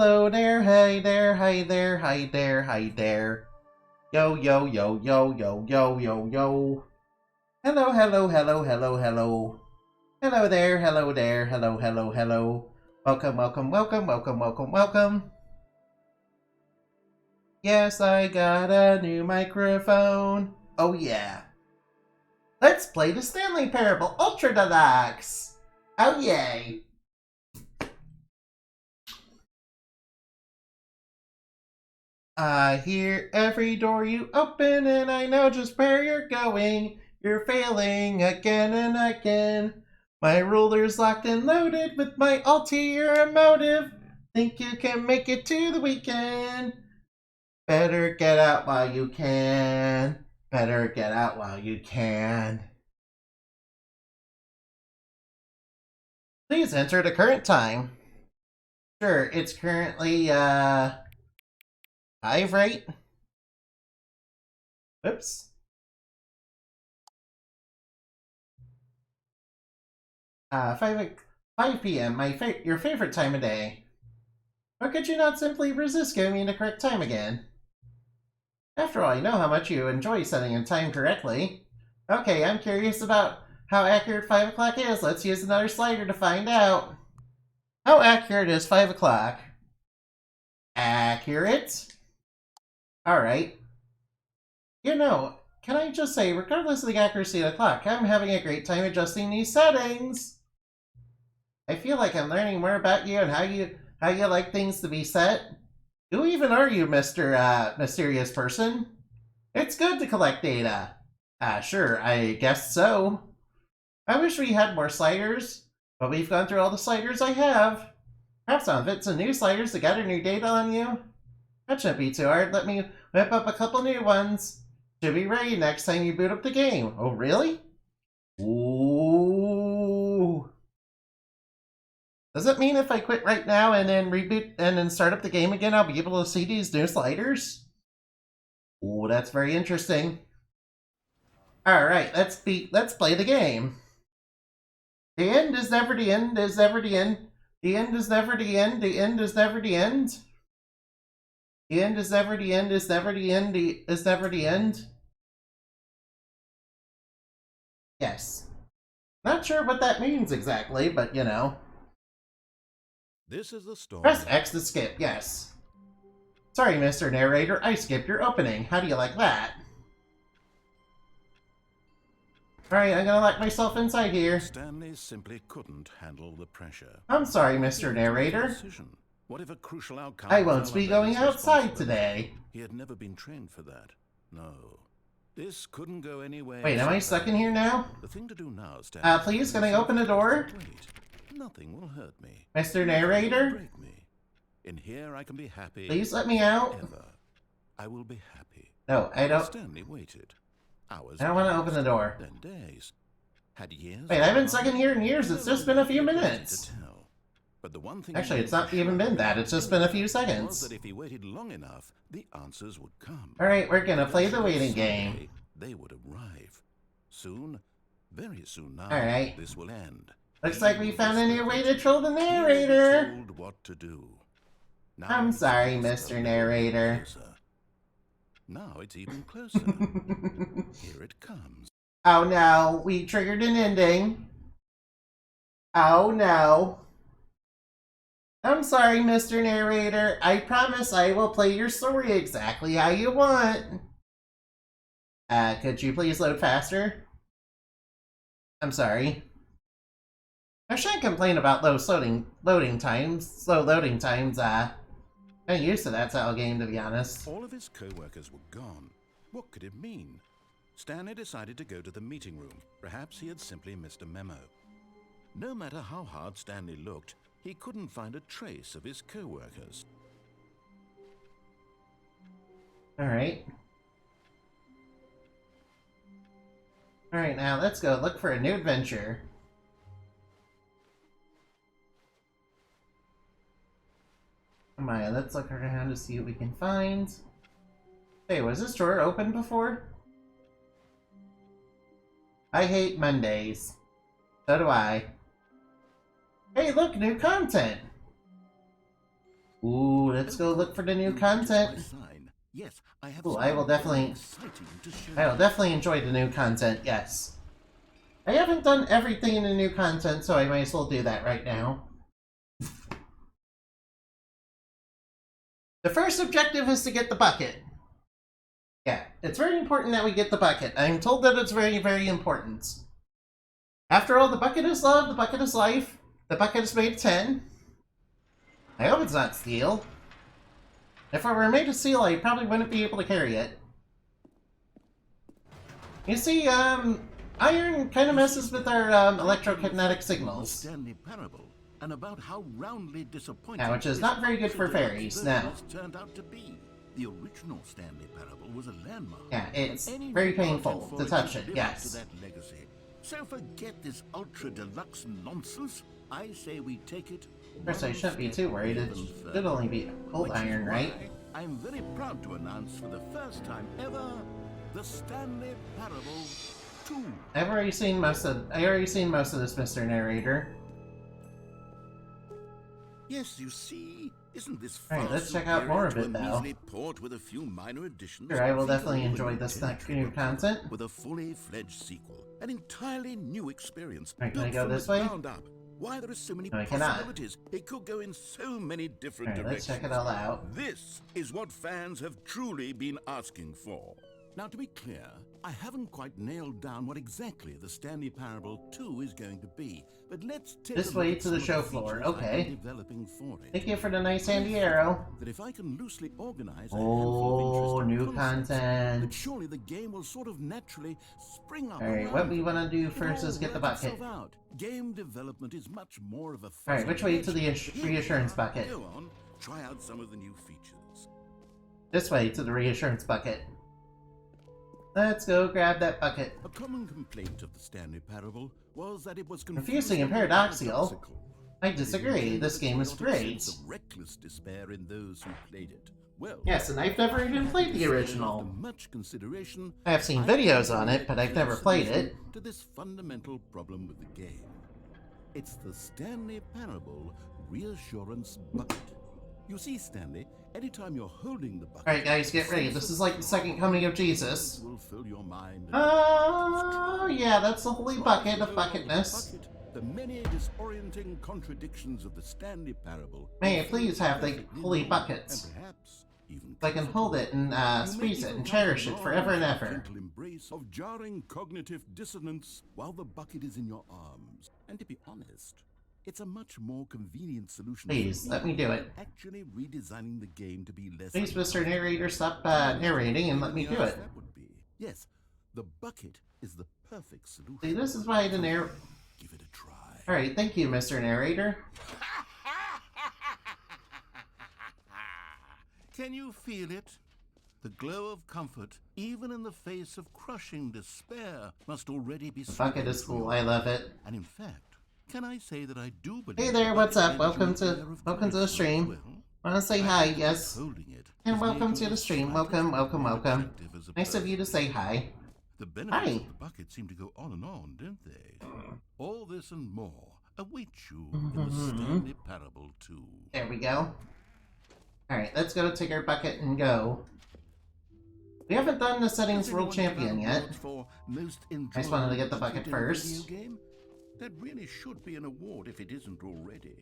Hello there, hey there, hi there, hi there, hi there. Yo, yo, yo, yo, yo, yo, yo, yo. Hello, hello, hello, hello, hello. Hello there, hello there, hello, hello, hello. Welcome, welcome, welcome, welcome, welcome, welcome. Yes, I got a new microphone. Oh yeah. Let's play the Stanley Parable Ultra Deluxe. Oh yay. I hear every door you open and I know just where you're going. You're failing again and again. My ruler's locked and loaded with my ulterior motive. Think you can make it to the weekend? Better get out while you can. Better get out while you can. Please enter the current time. Sure, it's currently, 5, right? Oops. 5 p.m., your favorite time of day. Or could you not simply resist giving me the correct time again? After all, I know how much you enjoy setting in time correctly. Okay, I'm curious about how accurate 5 o'clock is. Let's use another slider to find out. How accurate is 5 o'clock? Accurate? Alright. You know, can I just say, regardless of the accuracy of the clock, I'm having a great time adjusting these settings. I feel like I'm learning more about you and how you like things to be set. Who even are you, Mr. Mysterious Person? It's good to collect data. Sure, I guess so. I wish we had more sliders, but we've gone through all the sliders I have. Perhaps I'll invent some new sliders to gather new data on you. That shouldn't be too hard. Let me whip up a couple new ones. Should be ready next time you boot up the game. Oh, really? Ooh. Does it mean if I quit right now and then reboot and then start up the game again, I'll be able to see these new sliders? Ooh, that's very interesting. Alright, let's play the game. The end is never the end is never the end. The end is never the end. The end is never the end. The end is never the end is never the end is never the end. Yes. Not sure what that means exactly, but you know. This is the story. Press X to skip, yes. Sorry, Mr. Narrator, I skipped your opening. How do you like that? Alright, I'm gonna lock myself inside here. Stanley simply couldn't handle the pressure. I'm sorry, Mr. Narrator. What if a crucial outcome? I won't be going outside today. He had never been trained for that. No. This couldn't go anywhere. Wait, am I stuck in here now? The thing to do now, Stanley. Please, can I open the door? Wait. Nothing will hurt me. Mr. Narrator? Break me. In here I can be happy. Please let me out. Ever. I will be happy. No, I don't. Stanley waited. Hours. I don't want to open the door. Then days. Had years. Wait, I've been stuck in here in years. It's just been a few minutes. But the one thing actually, it's not even been that. It's just been a few seconds. Was that if he waited long enough, the answers would come. Alright, we're gonna play the waiting game. They would arrive. Soon, very soon now, Alright. this will end. Looks like we found a new way to troll the narrator. Told what to do. Now I'm sorry, Mr. Narrator. Now it's even closer. Here it comes. Oh no, we triggered an ending. Oh no. I'm sorry, Mr. Narrator. I promise I will play your story exactly how you want. Could you please load faster? I'm sorry. I shouldn't complain about slow loading times. I'm used to that style of game, to be honest. All of his co-workers were gone. What could it mean? Stanley decided to go to the meeting room. Perhaps he had simply missed a memo. No matter how hard Stanley looked, he couldn't find a trace of his co-workers. Alright. Alright, now let's go look for a new adventure. Come on, let's look around to see what we can find. Hey, was this drawer open before? I hate Mondays. So do I. Hey, look, new content! Ooh, let's go look for the new content. Yes, I have Ooh, I will definitely enjoy the new content, yes. I haven't done everything in the new content, so I might as well do that right now. The first objective is to get the bucket. Yeah, it's very important that we get the bucket. I'm told that it's very, very important. After all, the bucket is love, the bucket is life, the bucket is made of 10. I hope it's not steel. If it were made of steel, I probably wouldn't be able to carry it. You see, iron kind of messes with our electrokinetic signals. Stanley parable, and about how roundly disappointing. Yeah, which is not very good for fairies, no. Turned out to be. The original Stanley parable was a landmark. Yeah, it's very painful to touch it, yes. That legacy. So forget this ultra deluxe nonsense. I say we take it. Of course, I shouldn't be too worried. It should only be cold iron, right? I'm very proud to announce for the first time ever the Stanley Parable 2. I already seen most of this, Mr. Narrator. Yes, you see, isn't this Alright, let's check out more of it though. Port with a few minor additions. Sure, I will definitely enjoy this next new content. With a fully fledged sequel, an entirely new experience. Alright, can I go this way? Why there are so many possibilities. It could go in so many different directions. Let's check it all out. This is what fans have truly been asking for. Now, to be clear, I haven't quite nailed down what exactly the Stanley Parable 2 is going to be, but let's take this way to the show floor. Okay. Thank you for the nice handy arrow. That if I can loosely organize new content. But surely the game will sort of naturally spring up. Alright, what we want to do first is get the bucket. Game development is much more of a Alright, which way to the reassurance bucket? Go on, try out some of the new features. This way to the reassurance bucket. Let's go grab that bucket. A common complaint of the Stanley Parable was that it was confusing and paradoxical. I disagree. This game is great. Of reckless despair in those who played it. Well, yes, and I've never even played the original. Much consideration. I have seen videos on it, but I've never played it. To this fundamental problem with the game, it's the Stanley Parable reassurance bucket. You see, Stanley, anytime you're holding the bucket... Alright guys, get ready. This is like the second coming of Jesus. Will fill your mind. Oh, yeah, that's the holy bucket of bucketness. The many disorienting contradictions of the Stanley Parable. May I please have the holy buckets? And perhaps even so I can hold it and squeeze it and cherish it forever and ever. Gentle embrace of jarring cognitive dissonance while the bucket is in your arms. And to be honest, it's a much more convenient solution. Please, let me do it. Actually redesigning the game to be less... Please, Mr. Narrator, stop narrating and let me do it. That would be. Yes, the bucket is the perfect solution. See, this is why the Give it a try. Alright, thank you, Mr. Narrator. Can you feel it? The glow of comfort, even in the face of crushing despair, must already be... The bucket is cool, I love it. And in fact, can I say that I do believe... Hey there, what's up? Welcome to the stream. Wanna say hi, yes. And welcome to the stream. Welcome. Nice of you to say hi. The benefits of the bucket seem to go on and on, don't they? All this and more await you in the Stanley Parable 2. There we go. Alright, let's go take our bucket and go. We haven't done the settings world champion yet. I just wanted to get the bucket first. That really should be an award if it isn't already.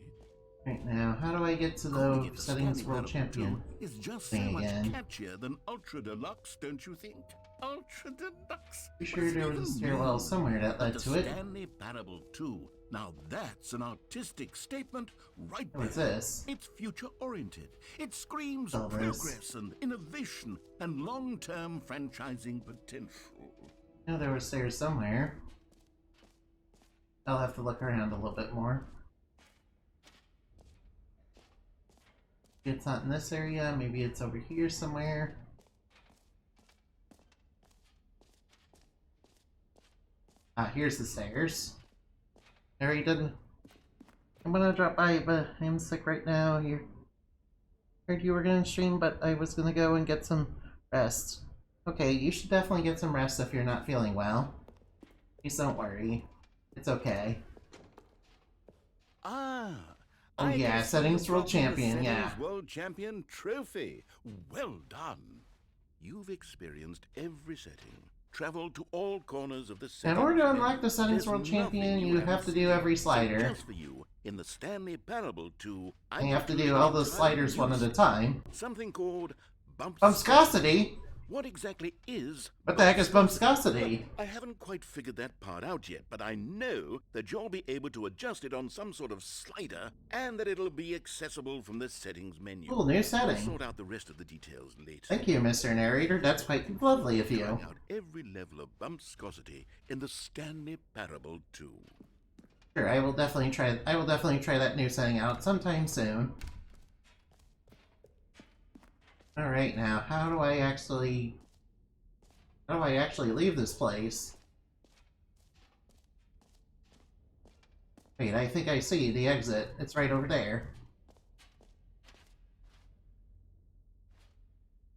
Right now, how do I get to the settings world champion It's just so much catchier than Ultra Deluxe, don't you think? Ultra Deluxe. I'm sure there was a stairwell somewhere that led to it. Stanley Parable 2. Now that's an artistic statement right there. What's this? It's future-oriented. It screams progress and innovation and long-term franchising potential. I know there was stairs somewhere. I'll have to look around a little bit more. It's not in this area, maybe it's over here somewhere. Ah, here's the stairs. There he didn't. I'm gonna drop by, but I'm sick right now. You heard you were gonna stream, but I was gonna go and get some rest. Okay, you should definitely get some rest if you're not feeling well. Please don't worry. It's okay. Ah, Oh I yeah, can see settings you world dropping the champion, yeah. Settings World Champion trophy. Well done. You've experienced every setting, traveled to all corners of the In settings order to menu. unlock the settings There's world nothing champion, you you haven't have to do seen. every So slider. just for you, in the Stanley Parable 2, And I've you have to included do an all the entirely sliders new one at a setting, time. something called bumpscosity. Bumpscosity? What exactly is What the heck is bumpscosity? bumpscosity? I haven't quite figured that part out yet, but I know that you'll be able to adjust it on some sort of slider and that it'll be accessible from the settings menu. Cool, new We'll setting. sort out the rest of the details later. Thank you, Mr. Narrator. That's quite lovely of you. Trying out every level of bumpscosity in the Stanley Parable 2. Sure, I will definitely try that new setting out sometime soon. Alright, now, how do I actually leave this place? Wait, I think I see the exit. It's right over there.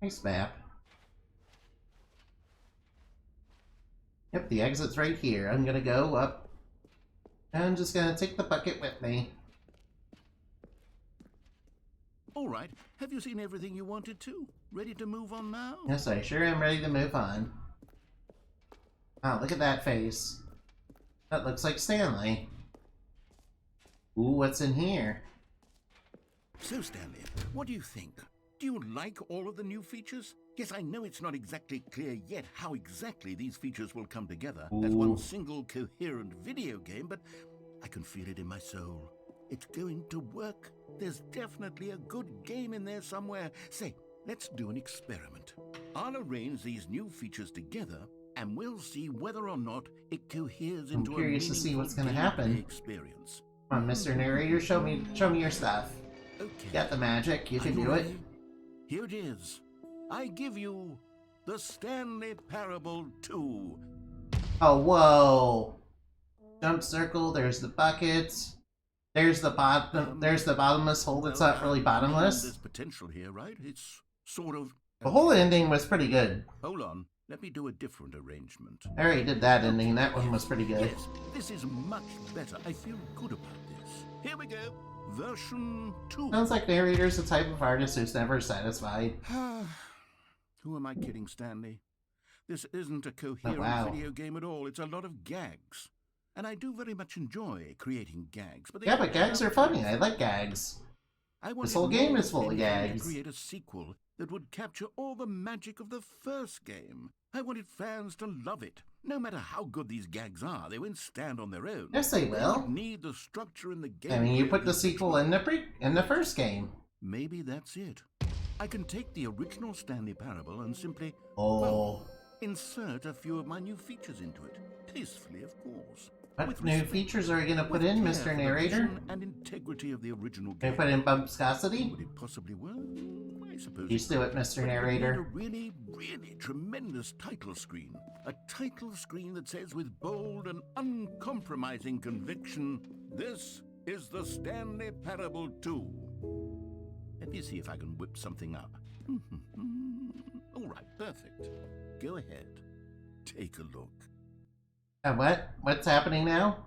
Nice map. Yep, the exit's right here. I'm gonna go up. I'm just gonna take the bucket with me. All right, have you seen everything you wanted to? Ready to move on now? Yes, I sure am ready to move on. Wow, look at that face. That looks like Stanley. Ooh, what's in here? So, Stanley, what do you think? Do you like all of the new features? Yes, I know it's not exactly clear yet how exactly these features will come together as one single coherent video game, but I can feel it in my soul. It's going to work. There's definitely a good game in there somewhere. Say, let's do an experiment. I'll arrange these new features together, and we'll see whether or not it coheres into a curious to see what's gonna meaningful happen. gameplay experience. Come on, Mr. Narrator, show me your stuff. Okay. Got the magic, you Are can you do it. ready? Here it is. I give you the Stanley Parable 2. Oh, whoa! Jump circle, there's the buckets. There's the bottomless hole that's not really There's bottomless. potential here, right? It's sort of... The whole ending was pretty good. Hold on. Let me do a different arrangement. I already did that ending, that one was pretty good. Yes, this is much better. I feel good about this. Here we go. Version 2. Sounds like Narrator's the type of artist who's never satisfied. Who am I kidding, Stanley? This isn't a coherent video game at all. It's a lot of gags. And I do very much enjoy creating gags. But Yeah, but gags are funny. I like gags. This whole game is full of gags. To create a sequel that would capture all the magic of the first game. I wanted fans to love it. No matter how good these gags are, they won't stand on their own. Yes, they will. Need the structure in the game. I mean, you put the sequel in the first game. Maybe that's it. I can take the original Stanley Parable and simply insert a few of my new features into it. Tastefully, of course. What new features are you going to put in, Mr. Narrator? And integrity of the original Can game. you put in bumpscosity? Would it possibly work? I suppose. Please do it, Mr. Narrator. A really, really tremendous title screen. A title screen that says with bold and uncompromising conviction, "This is the Stanley Parable 2." Let me see if I can whip something up. All right, perfect. Go ahead. Take a look. What? What's happening now?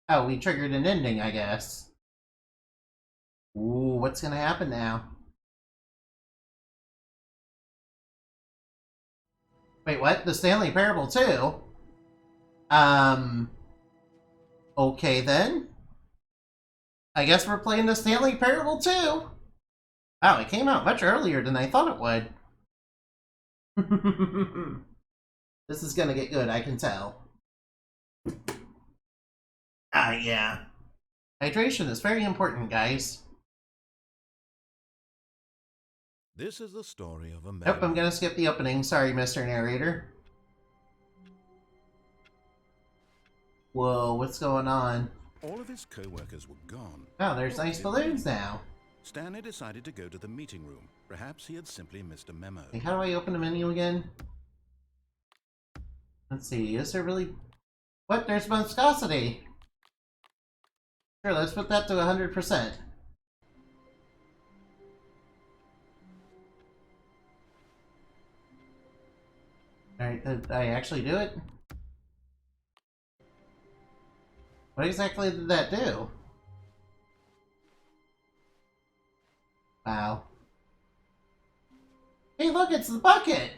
Oh, we triggered an ending, I guess. Ooh, what's gonna happen now? Wait, what? The Stanley Parable 2? Okay then. I guess we're playing the Stanley Parable 2. Wow, it came out much earlier than I thought it would. This is gonna get good, I can tell. Yeah. Hydration is very important, guys. This is the story of a man. Nope, I'm gonna skip the opening. Sorry, Mr. Narrator. Whoa, what's going on? All of his co-workers were gone. Oh, there's nice balloons now. Stanley decided to go to the meeting room. Perhaps he had simply missed a memo. Okay, how do I open the menu again? Let's see, is there really... What? There's viscosity! Sure, let's put that to 100%. Alright, did I actually do it? What exactly did that do? Wow. Hey, look, it's the bucket!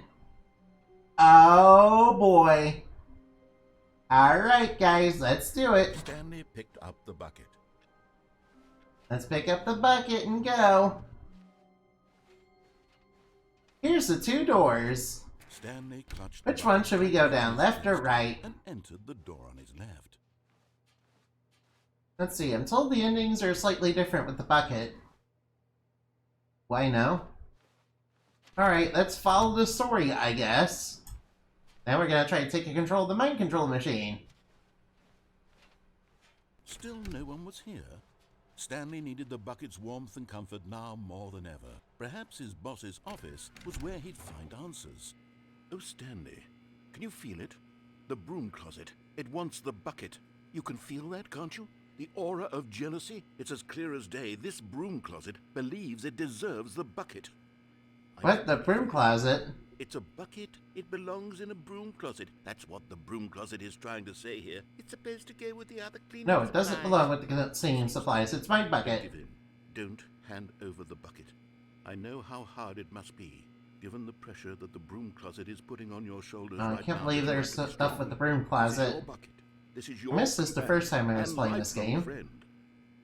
Oh, boy. Alright, guys, let's do it. Stanley picked up the bucket. Let's pick up the bucket and go. Here's the 2 doors. Stanley clutched Which one should we go down, left or right? and entered the door on his left. Let's see, I'm told the endings are slightly different with the bucket. Why no? Alright, let's follow the story, I guess. Now we're gonna try to take control of the mind control machine. Still no one was here. Stanley needed the bucket's warmth and comfort now more than ever. Perhaps his boss's office was where he'd find answers. Oh, Stanley, can you feel it? The broom closet. It wants the bucket. You can feel that, can't you? The aura of jealousy? It's as clear as day. This broom closet believes it deserves the bucket. What? The broom closet? It's a bucket. It belongs in a broom closet. That's what the broom closet is trying to say here. It's supposed to go with the other cleaning No, it doesn't supplies. belong with the singing supplies. It's my Don't bucket. give in. Don't hand over the bucket. I know how hard it must be, given the pressure that the broom closet is putting on your shoulders I right can't now. believe You're there's trying to be stuff with the strong. broom closet. This is your bucket. This is your I missed this the companion first time I was and playing this lifelong game. friend.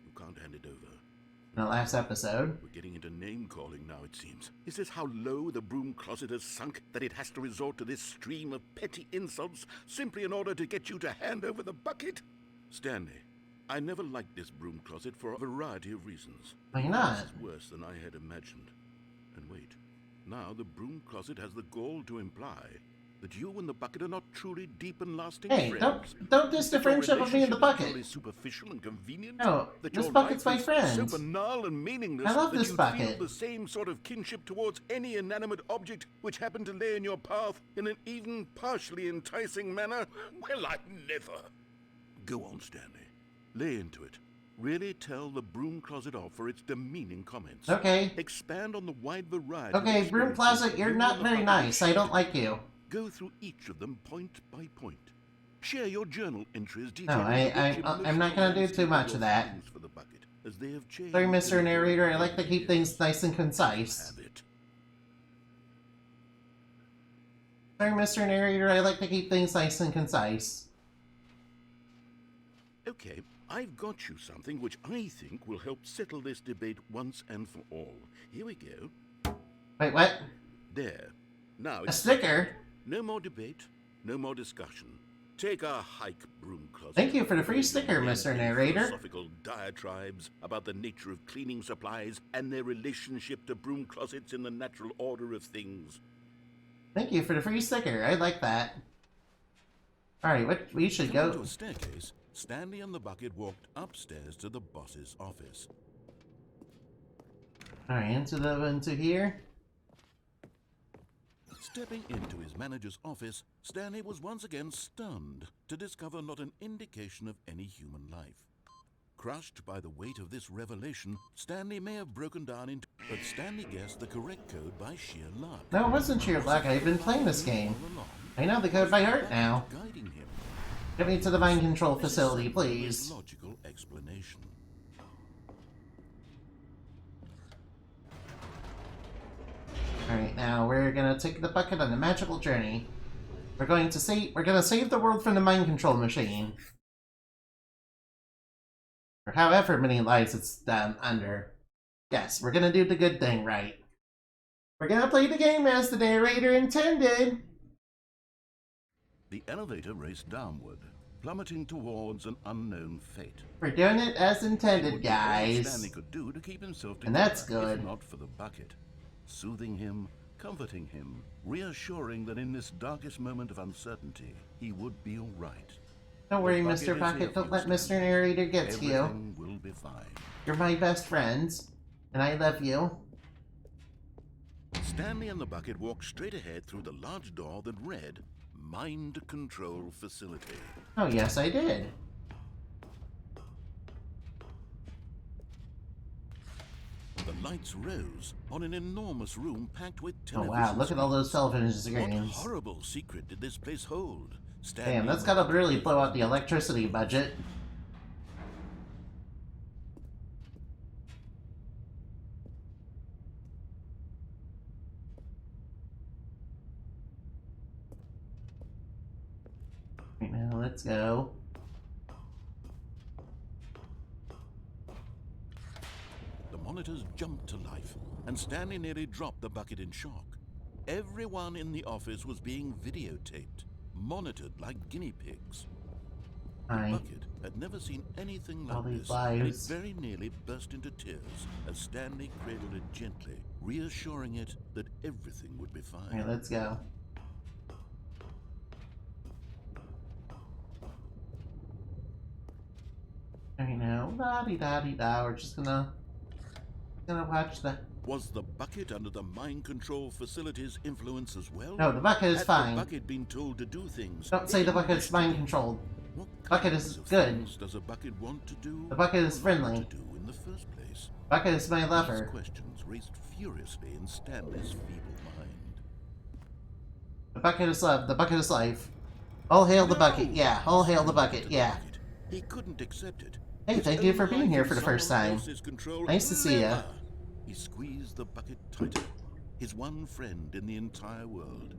You can't hand it over. In the last episode. We're getting into name-calling now, it seems. Is this how low the broom closet has sunk, that it has to resort to this stream of petty insults simply in order to get you to hand over the bucket? Stanley, I never liked this broom closet for a variety of reasons. Why not? This is worse than I had imagined. And wait, now the broom closet has the gall to imply that you and the bucket are not truly deep and lasting Hey, friends. don't diss the That your friendship of me and the relationship is bucket. purely superficial and convenient. No, That this your bucket's life my is friend. so banal and meaningless I love that this you'd bucket. feel the same sort of kinship towards any inanimate object which happened to lay in your path in an even partially enticing manner. Well, I never. Go on, Stanley. Lay into it. Really tell the broom closet off for its demeaning comments. Okay. Expand on the wide variety. of Okay, broom experiences closet, you're you not and the very bucket nice. I shared. don't like you. Go through each of them point by point. Share your journal entries No, detailing I'm not gonna do too much of that. for the bucket, as they have changed. Sorry, Mr. in Narrator, I the like to keep things nice and concise. Have it. Sorry, Mr. Narrator, I like to keep things nice and concise. Okay, I've got you something which I think will help settle this debate once and for all. Here we go. Wait, what? There. Now A it's sticker? no more debate, no more discussion. Take a hike, broom closet. Thank you for the free sticker, Mr. Narrator. Philosophical diatribes about the nature of cleaning supplies and their relationship to broom closets in the natural order of things. Thank you for the free sticker. I like that. Alright, what we should Coming go. to a staircase, Stanley and the bucket walked upstairs to the boss's office. Alright, into here. Stepping into his manager's office, Stanley was once again stunned to discover not an indication of any human life. Crushed by the weight of this revelation, Stanley may have broken down into... But Stanley guessed the correct code by sheer luck. No, it wasn't sheer luck. I've been playing this game. All along, I know the code by heart now. guiding him. Get me to the mind control This is facility, simply please. a logical explanation. Alright, now we're gonna take the bucket on a magical journey. We're gonna save the world from the mind control machine. For however many lives it's down under. Yes, we're gonna do the good thing right. We're gonna play the game as the narrator intended. The elevator raced downward, plummeting towards an unknown fate. We're doing it as It intended, would be all Stanley guys. could do to keep himself together, And that's good. if not for the bucket. Soothing him, comforting him, reassuring that in this darkest moment of uncertainty, he would be all right. Don't worry, The bucket Mr. is here Pocket. for Don't you, let Mr. Stanley. Narrator get to you. Everything will be fine. You're my best friends. And I love you. Stanley and the bucket walked straight ahead through the large door that read, Mind Control Facility. Oh, yes, I did. The lights rose on an enormous room packed with Oh, television wow. Look at all those television What screens. horrible secret did this place hold? Stanley Damn, that's and gotta the really bucket blow out the electricity budget. let's go. The monitors jumped to life, and Stanley nearly dropped the bucket in shock. Everyone in the office was being videotaped, monitored like guinea pigs. The bucket had never seen anything All like these this, lives. and it very nearly burst into tears as Stanley cradled it gently, reassuring it that everything would be fine. Alright, let's go. Alright, now, la-di-da-di-da, we're just gonna watch the... Was the bucket under the mind control facility's influence as well? No, the bucket is fine. Had the bucket been told to do things? Don't say the bucket's mind controlled. What Bucket is kinds of good. things does a bucket want to do? The bucket is or not friendly. To do in the first place? Bucket is my These lover. questions raced furiously in Stanley's feeble mind. The bucket is love. The bucket is life. All hail the bucket. Yeah, all hail the bucket. Yeah. He couldn't accept it. Hey, His thank you own for being life here in for the first someone time. else's control. Nice to see ya. Never. He squeezed the bucket tighter. His one friend in the entire world.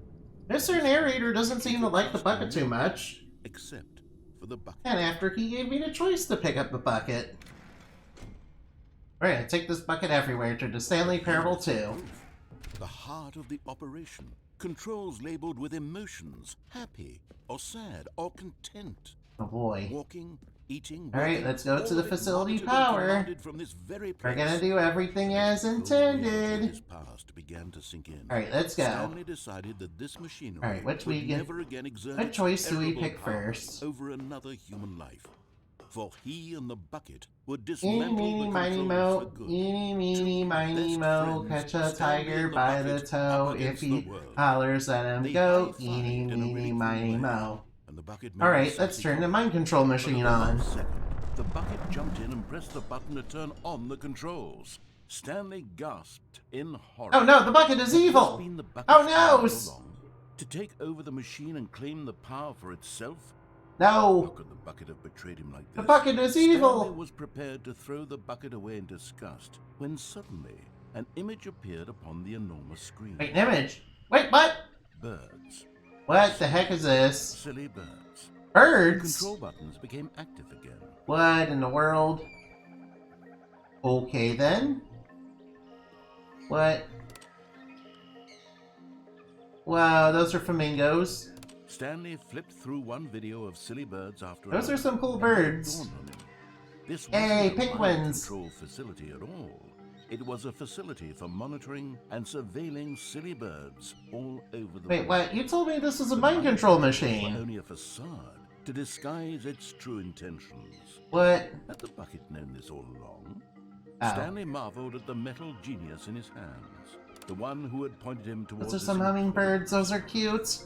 Mr. Narrator doesn't seem to like the bucket too much. Except for the bucket. And after he gave me the choice to pick up the bucket. Alright, I take this bucket everywhere to the Stanley Parable 2. The heart of the operation. Controls labeled with emotions. Happy, or sad, or content. Oh boy. Walking, eating, Alright, working, let's go to all the of it facility monitored and power. commanded from this very place. We're gonna do everything as intended. His past began to sink in. Alright, let's go. Stanley decided that this machinery Alright, would never again exert what its choice do we terrible pick power first? over another human life. For he and the bucket would Eeny, dismantle meeny, the miny, controls mo. for good. Eeny, meeny, Two miny, best mo. friends, Catch a Stanley tiger and the by the bucket toe. up If against he the world. hollers, let him They go. high-fived Eeny, in a meeny, really cool miny, way, mo. and the bucket made Alright, a let's sexy turn the comment. mind control But machine at the on. last second, the bucket jumped in and pressed the button to turn on the controls. Stanley gasped in horror. Oh no, the bucket is Had this evil! been the bucket's Oh plan no! all along? To take over the machine and claim the power for itself? How No! could the bucket have betrayed him like this? The bucket is Stanley evil! was prepared to throw the bucket away in disgust when suddenly an image appeared upon the enormous screen. Wait, an image. Wait, what? Birds. What the heck is this? Silly birds. The Birds? control buttons became active again. What in the world? Okay then. What? Wow, those are flamingos. Stanley flipped through one video of silly birds after Those another. are some cool and it birds. dawned on him. This Hey, wasn't a mind penguins. control facility at all. It was a facility for monitoring and surveilling silly birds all over the Wait, world. what? You told me this was a The mind control controls were machine. only a facade to disguise its true intentions. What? Had the bucket known this all along? Oh. Stanley marveled at the metal genius in his hands, the one who had pointed him towards Those are this some incredible hummingbirds. Those are task. cute.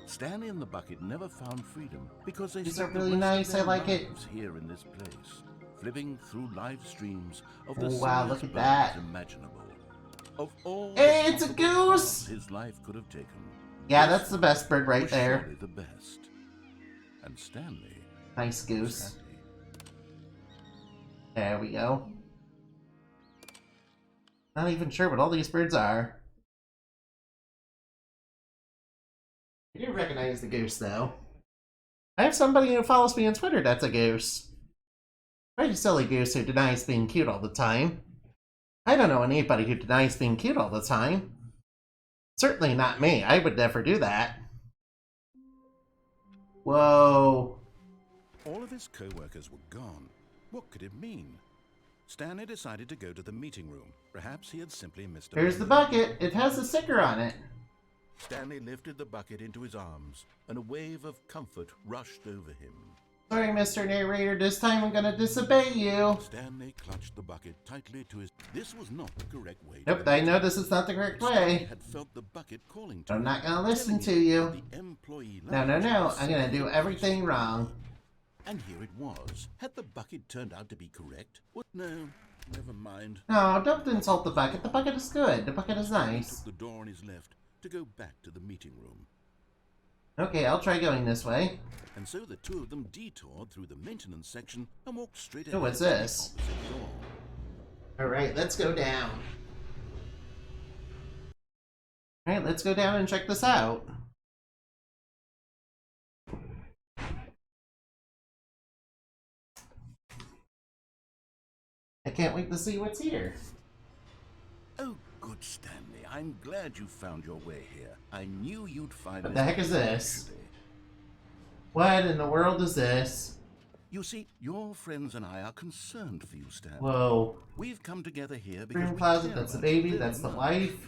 Stanley and the bucket never found freedom because they These spent are the really rest of nice, their I like it. lives here in this place, flipping through live streams of Oh, the wow, silliest look at birds that. imaginable. Of all Hey, the it's a possible goose! paths his life could have taken. Yeah, this that's the best bird right was there. surely the best. And Stanley Nice was goose. happy. There we go. Not even sure what all these birds are. I do recognize the goose, though. I have somebody who follows me on Twitter that's a goose. Pretty silly goose who denies being cute all the time. I don't know anybody who denies being cute all the time. Certainly not me. I would never do that. Whoa. All of his co-workers were gone. What could it mean? Stanley decided to go to the meeting room. Perhaps he had simply missed a Here's the moment. bucket. It has a sticker on it. Stanley lifted the bucket into his arms, and a wave of comfort rushed over him. Sorry, Mr. Narrator. This time I'm gonna disobey you. Stanley clutched the bucket tightly to his... This was not the correct way to Nope, I know this is not the correct Stanley way. had felt the bucket calling to I'm him, not gonna listen telling to him you. that the employee No, no, lounge no. was I'm gonna simply do a everything place. wrong. And here it was. Had the bucket turned out to be correct? What? No, never mind. No, don't insult the bucket. The bucket is good. The bucket is He nice. took the door on his left to go back to the meeting room. Okay, I'll try going this way. And so the two of them detoured through the maintenance section and walked straight Oh, ahead what's to the this? opposite door. Alright, let's go down. Alright, let's go down and check this out. can't wait to see what's here. Oh, good Stanley. I'm glad you found your way here. I knew you'd find What the heck is this? eventually. What in the world is this? You see, your friends and I are concerned for you, Stanley. Whoa. We've come together here because Broom we closet, care that's the about you baby, very that's the much. wife.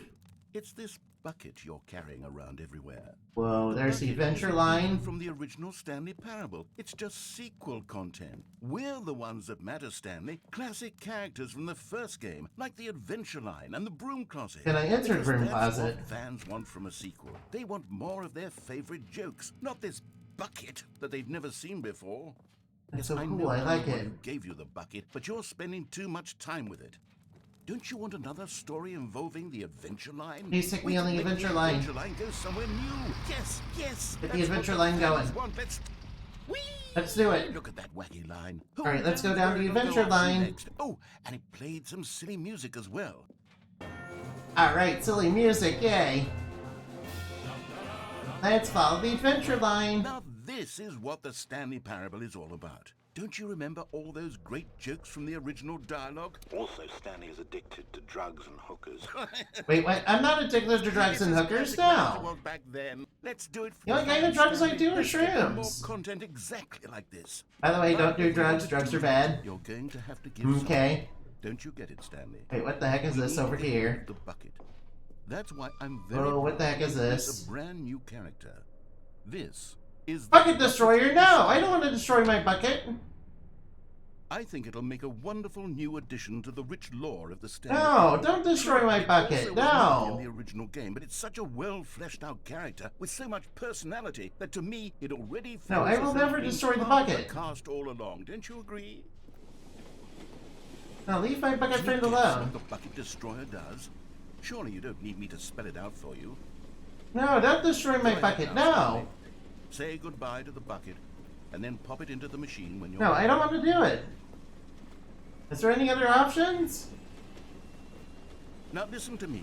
It's this bucket you're carrying around everywhere. Whoa, there's the bucket adventure isn't line. even from the original Stanley Parable. It's just sequel content. We're the ones that matter, Stanley. Classic characters from the first game, like the adventure line and the broom closet. Can I enter the Because broom that's closet? what fans want from a sequel. They want more of their favorite jokes, not this bucket that they've never seen before. That's Yes, so I cool, know I I'm like the one it. who gave you the bucket, but you're spending too much time with it. Don't you want another story involving the adventure line? Please take me We on can the make adventure line. Adventure line go somewhere new. Yes, yes. Get the that's what adventure line fans going. want. Whee! Let's do it. Look at that wacky line. All right, let's go knows down where the it'll go adventure off to line. next? Oh, and it played some silly music as well. Alright, silly music, yay. Let's follow the adventure line. Now this is what the Stanley Parable is all about. Don't you remember all those great jokes from the original dialogue? Also, Stanley is addicted to drugs and hookers. Wait, what? I'm not addicted to drugs and hookers, no. Well, back then. Let's do it for The only kind of drugs I do are Let's get them more shrooms. content exactly like this. By the way, don't do drugs. Drugs are bad. You're going to have to give some. Okay. Don't you get it, Stanley? Wait, what the heck is We this need over to get here? rid of the bucket. That's why I'm very Oh, what the heck is proud to this? introduce a brand new character. This is the Bucket Destroyer? No, I don't want to destroy my bucket. I think it'll make a wonderful new addition to the rich lore of the Stanley. No, don't destroy my It bucket. also was not in No. the original game, but it's such a well fleshed out character with so much personality that to me it already feels No, I will as though never it's been destroy the part of bucket. cast all along. Don't you agree? Now leave my bucket Can you friend guess alone. what the bucket destroyer does? Surely you don't need me to spell it out for you. No, don't destroy Go my ahead bucket. now, No. Stanley. Say goodbye to the bucket, and then pop it into the machine when you're No, ready. I don't want to do it. Is there any other options? Now listen to me.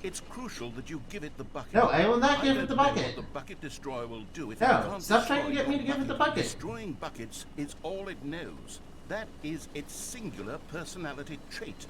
It's crucial that you give it the bucket. No, I will not I give don't it the know bucket. what the bucket destroyer will do if No, it can't stop trying to destroy get me your to give it the bucket. Destroying buckets is all it knows. That is its singular personality trait.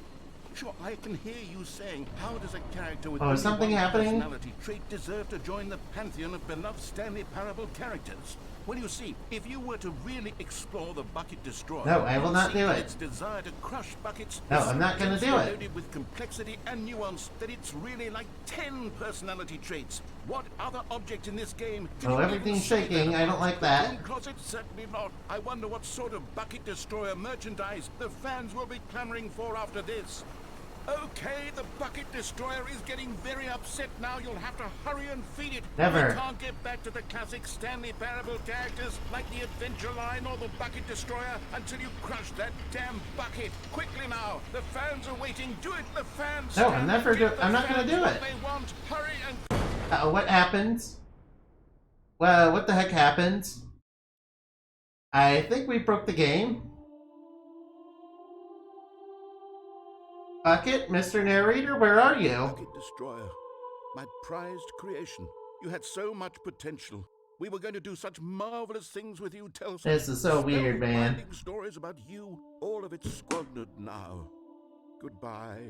Sure, I can hear you saying, how does a character with Oh, only is something one happening? personality trait deserve to join the pantheon of beloved Stanley Parable characters? Well, you see, if you were to really explore the bucket destroyer, No, I will you'd not see do that it. its desire to crush buckets No, is I'm not gonna so do it. loaded with complexity and nuance that it's really like 10 personality traits. What other object in this game can Oh, you everything's even say shaking. that I don't about? like that. Broom closet? Certainly not. I wonder what sort of bucket destroyer merchandise the fans will be clamoring for after this. Okay, the bucket destroyer is getting very upset now. You'll have to hurry and feed it. Never. We can't get back to the classic Stanley Parable characters like the adventure line or the bucket destroyer until you crush that damn bucket. Quickly now, the fans are waiting. Do it, the fans. No, Stanley, give the I'm not gonna fans do what it. They want. Hurry and. Uh-oh, what happens? Well, what the heck happens? I think we broke the game. Bucket, Mr. Narrator, where are you? Bucket destroyer, my prized creation. You had so much potential. We were going to do such marvelous things with you. Tell some This is so weird, man. spellbinding stories about you. All of it squandered now. Goodbye,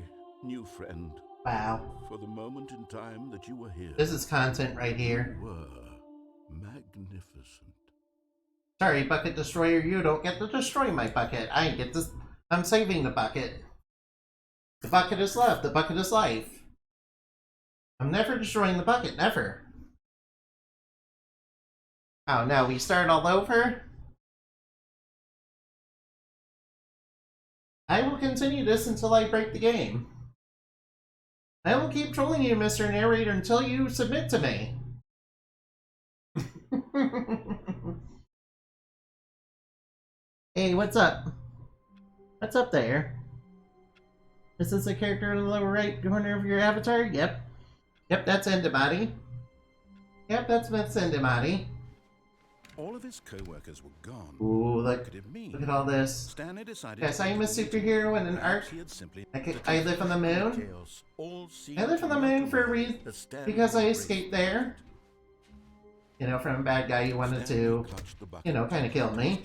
new friend. Wow. For the moment in time that you were here, This is content right here. you were magnificent. Sorry, Bucket Destroyer, you don't get to destroy my bucket. I get this. I'm saving the bucket. The bucket is love. The bucket is life. I'm never destroying the bucket. Never. Oh, now we start all over? I will continue this until I break the game. I will keep trolling you, Mr. Narrator, until you submit to me. Hey, what's up? What's up there? Is this a character in the lower right corner of your avatar? Yep. Yep, that's Endemati. Yep, that's Miss Endemati. All of his co-workers were gone. Ooh, What look. could it mean? Look at all this. Stanley decided Yes, to I am a go to the meeting superhero room. in an Perhaps arc. he had simply I live on the moon. chaos, all I live on the moon for a reason, because I escaped there. You know, from a bad guy who wanted to, you know, kind of kill me.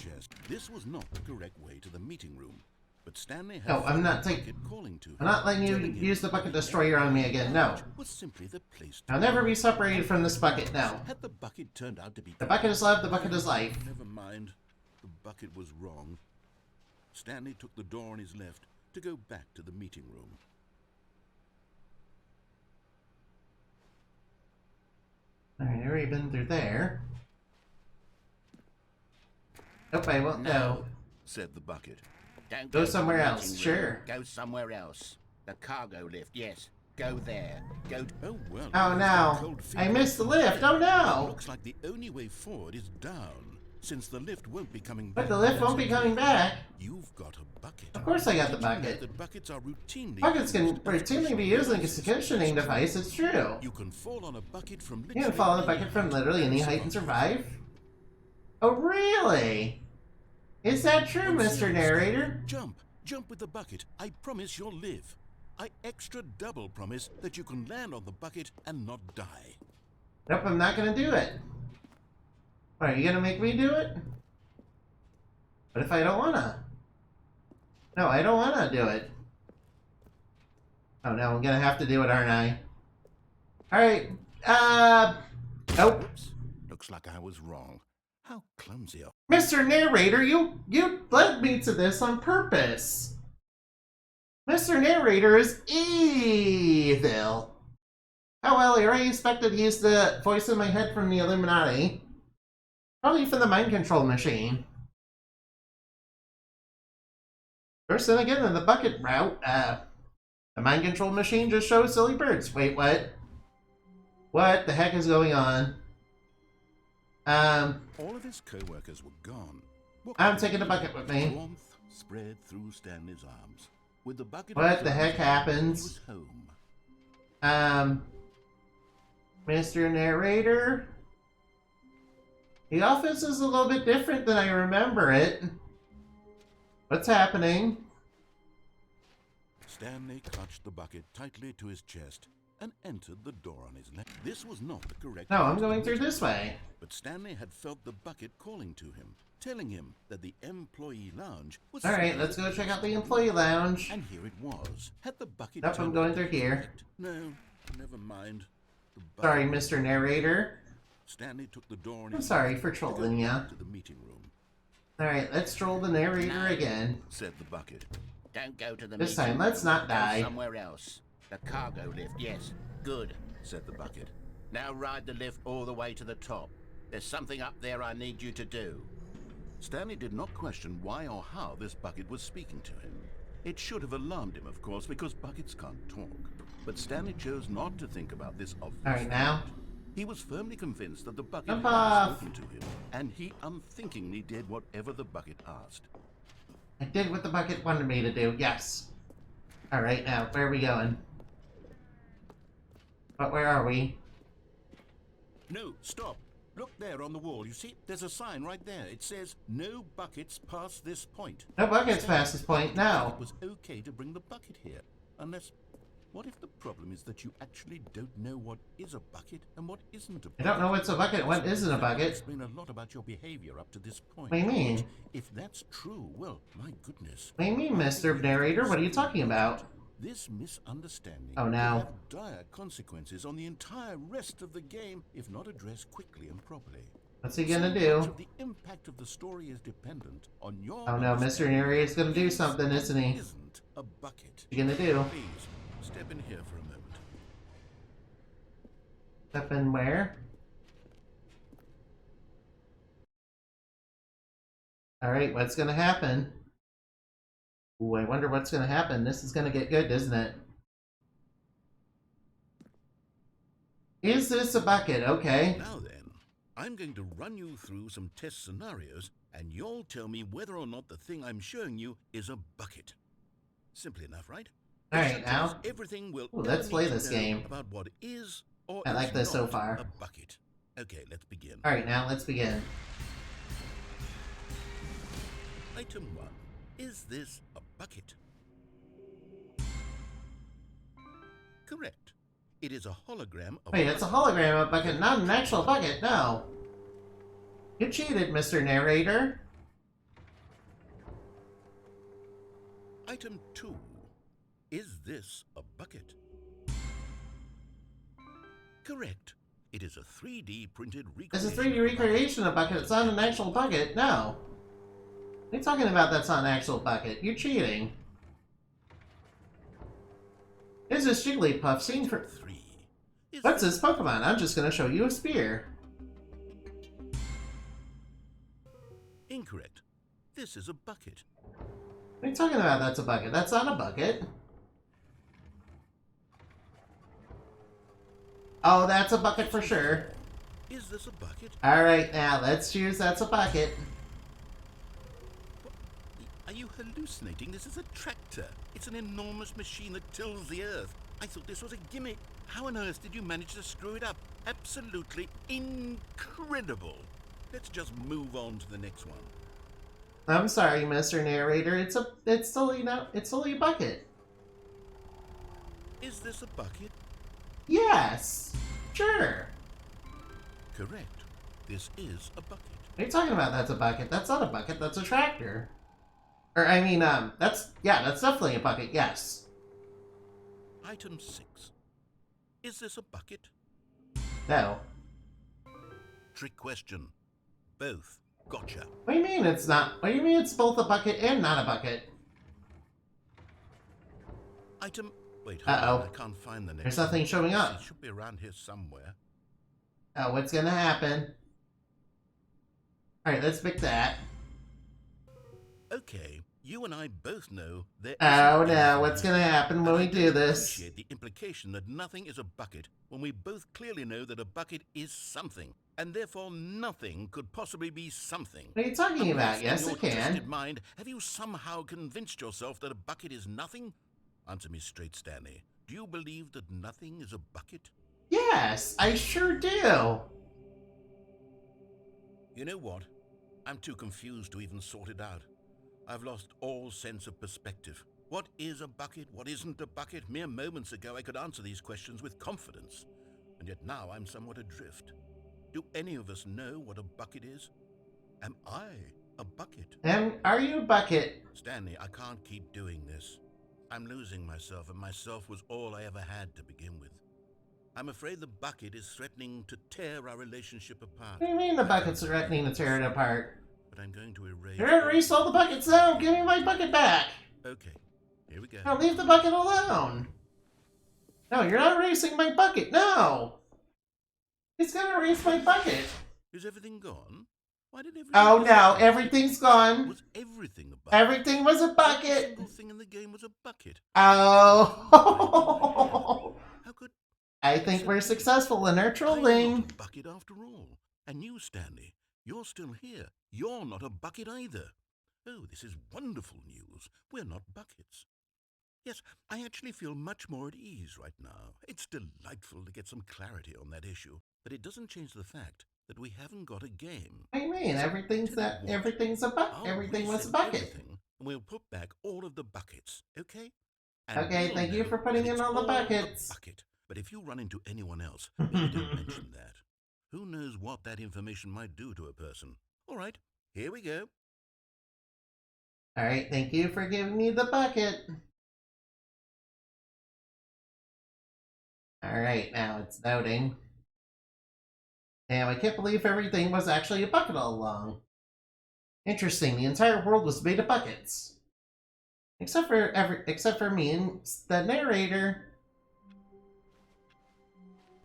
This was not the correct way to the meeting room, But Stanley had No, I'm found not the taking. bucket calling to him. I'm not letting you telling him use the that bucket the destroyer on me again. No. was simply the place to I'll never be separated from this bucket. No. Had the bucket turned out to be The bucket is love. The bucket is life. Never mind. The bucket was wrong. Stanley took the door on his left to go back to the meeting room. Alright, I've already been through there. Nope, I won't go. Said the bucket. Don't Go to somewhere the else, meeting room. sure. Go somewhere else. The cargo lift, yes. Go there. Go. Oh well. Oh no. I missed the lift. Oh no. Looks like the only way forward is down, since the lift won't be coming back. But the lift won't be coming back. You've got a bucket. Of course I got the Did you know bucket. that buckets are routinely Buckets can used routinely be used like a cushioning device, it's true. You can fall on a bucket from You can fall in a any bucket from height literally any height and survive? Oh really? Is that true, Oh, Mr. seriously. Narrator? Jump with the bucket. I promise you'll live. I extra double promise that you can land on the bucket and not die. Nope, I'm not gonna do it. Are you gonna make me do it? What if I don't wanna? No, I don't wanna do it. Oh no, I'm gonna have to do it, aren't I? Alright, nope. Oops. Looks like I was wrong. How clumsy. Mr. Narrator, you led me to this on purpose. Mr. Narrator is evil. Oh well, I already expected he's the voice in my head from the Illuminati. Probably from the mind control machine. First then again, in the bucket route, the mind control machine just shows silly birds. Wait, what? What the heck is going on? All of his co-workers were gone. I'm taking the bucket with me. Warmth spread through Stanley's arms. With the bucket What the heck he happens? was home. Mr. Narrator? The office is a little bit different than I remember it. What's happening? Stanley clutched the bucket tightly to his chest and entered the door on his left. This was not the correct No, I'm way to going the through meeting this room, way. But Stanley had felt the bucket calling to him, telling him that the employee lounge was... Alright, let's go check out the employee lounge. And here it was. Had the bucket... Nope, I'm turned going out to through be here. correct? No, never mind. The bucket Sorry, was- Mr. Narrator. Stanley took the door on I'm his sorry left for to trolling go ya. back to the meeting room, Alright, let's troll the narrator again. said the bucket. Don't go to the This meeting time, let's room. not die. Go somewhere else. The cargo lift, yes. Good. Said the bucket. Now ride the lift all the way to the top. There's something up there I need you to do. Stanley did not question why or how this bucket was speaking to him. It should have alarmed him, of course, because buckets can't talk. But Stanley chose not to think about this obvious Alright, now. fact. He was firmly convinced that the bucket Jump had off. spoken to him, and he unthinkingly did whatever the bucket asked. I did what the bucket wanted me to do, yes. Alright, now, where are we going? But where are we? No, stop. Look there on the wall. You see, there's a sign right there. It says, no buckets past this point. No buckets past this point, no. It was okay to bring the bucket here. Unless, what if the problem is that you actually don't know what is a bucket and what isn't a I bucket? don't know what's a bucket and what isn't a That would bucket. explain a lot about your behavior up to this point. What do you mean? If that's true, well, my goodness. What do you mean, Mr. Narrator? What are you talking about? This misunderstanding Oh, will no. have dire consequences on the entire rest of the game if not addressed quickly and properly. What's he gonna So much do? of the impact of the story is dependent on your Oh no, Mr. understanding Narrator's gonna do is something, or isn't he? Isn't a bucket. What you gonna do? Please step in here for a moment. Step in where? Alright, what's gonna happen? Ooh, I wonder what's gonna happen. This is gonna get good, isn't it? Is this a bucket? Okay. Now then, I'm going to run you through some test scenarios, and you'll tell me whether or not the thing I'm showing you is a bucket. Simple enough, right? All This right, should tell us now. everything we'll Ooh, ever let's need play to this know game. about what is or I like is this so not far. a bucket. Okay, let's begin. Alright, now let's begin. Item 1. Is this a bucket? Correct. It is a hologram of Wait, it's a hologram of a bucket, not an actual bucket, no. You cheated, Mr. Narrator. Item 2. Is this a bucket? Correct. It is a 3D printed This recreation. is 3D recreation of a bucket. It's not an actual bucket. No. What are you talking about? That's not an actual bucket. You're cheating. This is Jigglypuff scene for... 3. What's this Pokemon? I'm just gonna show you a spear. Incorrect. This is a bucket. What are you talking about? That's a bucket. That's not a bucket. Oh, that's a bucket for sure. Is this a bucket? Alright, now let's choose that's a bucket. Are you hallucinating? This is a tractor. It's an enormous machine that tills the earth. I thought this was a gimmick. How on earth did you manage to screw it up? Absolutely incredible. Let's just move on to the next one. I'm sorry, Mr. Narrator. It's totally a bucket. Is this a bucket? Yes. Sure. Correct. This is a bucket. What are you talking about? That's a bucket. That's not a bucket. That's a tractor. Or, I mean, that's definitely a bucket, yes. Item 6. Is this a bucket? No. Trick question. Both. Gotcha. What do you mean it's not? What do you mean it's both a bucket and not a bucket? Item... Wait, hold Uh-oh. on. I can't find the next There's nothing one. showing up. It should be around here somewhere. Oh, what's gonna happen? Alright, let's pick that. Okay, you and I both know there Oh isn't no, anything what's here. gonna happen when And we I do don't this? appreciate the implication that nothing is a bucket when we both clearly know that a bucket is something, and therefore nothing could possibly be something. What are you talking about? Unless Yes, in your it can. twisted mind, have you somehow convinced yourself that a bucket is nothing? Answer me straight, Stanley. Do you believe that nothing is a bucket? Yes, I sure do. You know what? I'm too confused to even sort it out. I've lost all sense of perspective. What is a bucket? What isn't a bucket? Mere moments ago I could answer these questions with confidence, and yet now I'm somewhat adrift. Do any of us know what a bucket is? Am I a bucket? And are you a bucket? Stanley, I can't keep doing this. I'm losing myself, and myself was all I ever had to begin with. I'm afraid the bucket is threatening to tear our relationship apart. What do you mean the bucket's threatening to tear it apart? But I'm going to erase... You're gonna erase all the buckets now! Give me my bucket back! Okay, here we go. Now leave the bucket alone! No, you're not erasing my bucket! No! It's gonna erase my bucket! Is everything gone? Why did everything... Oh no, everything's gone! Was everything a bucket? Everything was a Every bucket! single thing in the game was a bucket. Oh! How could... I think we're successful in our I'm not trolling. a bucket after all. And you, Stanley, you're still here. You're not a bucket either. Oh, this is wonderful news. We're not buckets. Yes, I actually feel much more at ease right now. It's delightful to get some clarity on that issue. But it doesn't change the fact that we haven't got a game. What do you mean? Everything's a bucket. I'll Everything was a reset bucket. everything, and we'll put back all of the buckets, okay? Okay, we'll thank you know for putting that in it's all the a buckets. bucket. But if you run into anyone else, maybe don't mention that. Who knows what that information might do to a person? All right, here we go. Alright, thank you for giving me the bucket. Alright, now it's noting. Damn, I can't believe everything was actually a bucket all along. Interesting, the entire world was made of buckets. Except for me and the narrator.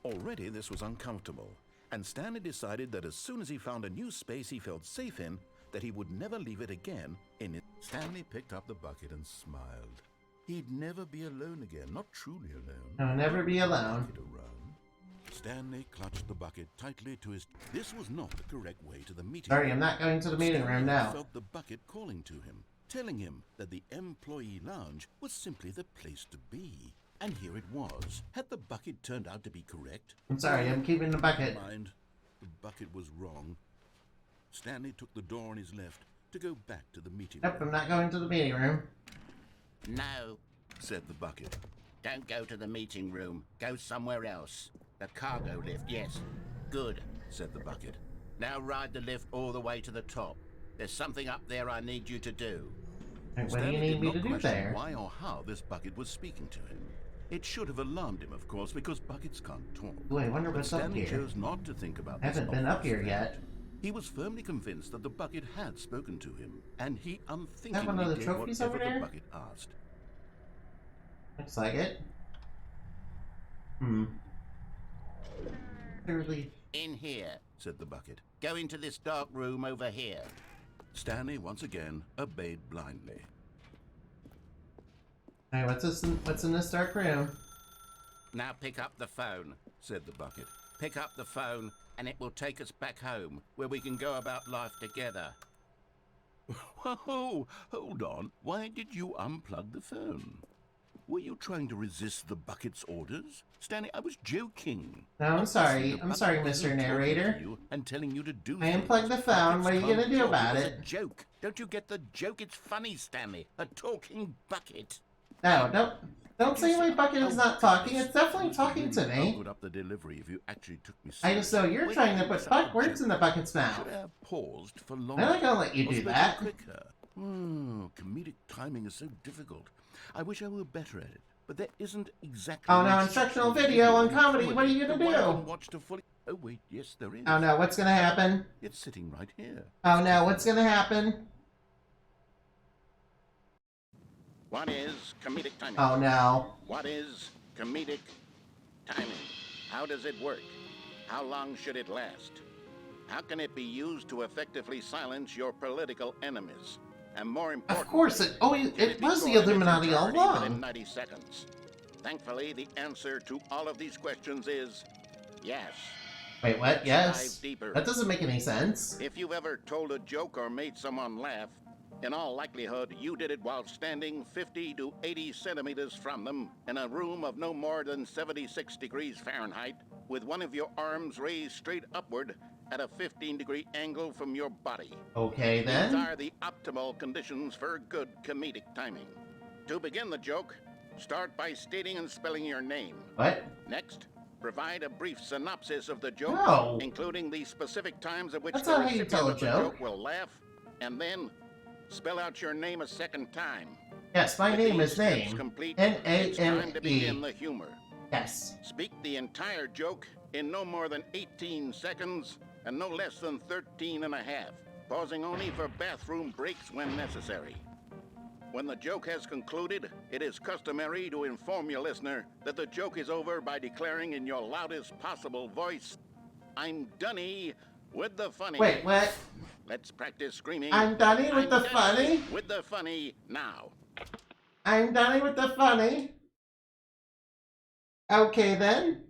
Already this was uncomfortable, and Stanley decided that as soon as he found a new space he felt safe in, that he would never leave it again in it. Stanley picked up the bucket and smiled. He'd never be alone again, not truly alone. I'll never be alone. Bucket around. Stanley clutched the bucket tightly to his... This was not the correct way to the meeting Sorry, room. I'm not going to the meeting room Stanley now. felt the bucket calling to him, telling him that the employee lounge was simply the place to be. And here it was. Had the bucket turned out to be correct? I'm sorry, I'm keeping the bucket. Never mind. The bucket was wrong. Stanley took the door on his left to go back to the meeting Nope, room. I'm not going to the meeting room. No, Said the bucket. don't go to the meeting room. Go somewhere else. The cargo lift, yes. Good. Said the bucket. Now ride the lift all the way to the top. There's something up there I need you to do. What do you Stanley need did me not to do question there? why or how this bucket was speaking to him. It should have alarmed him, of course, because buckets can't talk. Ooh, I wonder But what's up Stanley here. chose not to think about I this haven't been up obvious here fact. yet. He was firmly convinced that the bucket had spoken to him, and he Is that one of unthinkingly the did trophies whatever over there? the bucket asked. Looks like it. Clearly. In here. Said the bucket. Go into this dark room over here. Stanley once again obeyed blindly. Alright, what's in this dark room? Now pick up the phone. Said the bucket. Pick up the phone, and it will take us back home, where we can go about life together. Whoa, hold on. Why did you unplug the phone? Were you trying to resist the bucket's orders? Stanley, I was joking. No, I'm sorry. I'm sorry, Mr. Narrator. And telling you to do I unplugged the phone. What are you gonna do about It's it? a joke. Don't you get the joke? It's funny, Stanley. A talking bucket. No, don't say my bucket is not talking. It's definitely talking to me. Put up the delivery if you actually took me I just know you're trying to put words in the bucket's mouth. Should I have paused for I'm longer? not gonna let you Or do spoken that. quicker? Comedic timing is so difficult. I wish I were better at it, but there isn't exactly. Oh an no, instructional video on comedy. What are you gonna that one can do? watch to fully... Oh wait, yes there is. Oh no, what's gonna happen? It's sitting right here. Oh no, what's gonna happen? What is comedic timing? Oh no. What is comedic timing? How does it work? How long should it last? How can it be used to effectively silence your political enemies? And more important, Of course, it was the Illuminati all within along. 90 seconds. Thankfully, the answer to all of these questions is yes. Wait, what? Yes? Dive deeper. That doesn't make any sense. If you've ever told a joke or made someone laugh, in all likelihood, you did it while standing 50 to 80 centimeters from them in a room of no more than 76 degrees Fahrenheit, with one of your arms raised straight upward at a 15-degree angle from your body. Okay These then. are the optimal conditions for good comedic timing. To begin the joke, start by stating and spelling your name. What? Next, provide a brief synopsis of the joke, No. including the specific times at which That's the not how you recipient tell a of the joke. joke will laugh, and then spell out your name a second time. Yes, my With name these is steps Name. complete, it's time to N-A-M-E. begin the humor. Yes. Speak the entire joke in no more than 18 seconds and no less than 13 and a half, pausing only for bathroom breaks when necessary. When the joke has concluded, it is customary to inform your listener that the joke is over by declaring in your loudest possible voice, "I'm Dunny with the funny." Wait, what? Let's practice screaming. I'm Dunny with the Dunny funny? With the funny now. I'm Dunny with the funny. Okay then.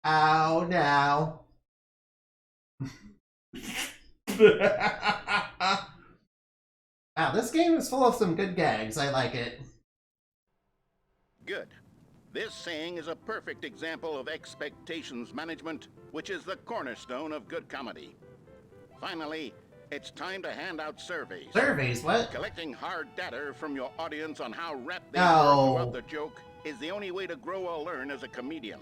Oh no. Wow, this game is full of some good gags. I like it. Good. This saying is a perfect example of expectations management, which is the cornerstone of good comedy. Finally, it's time to hand out surveys. Surveys, what? Collecting hard data from your audience on how rapt they No. were throughout the joke is the only way to grow or learn as a comedian.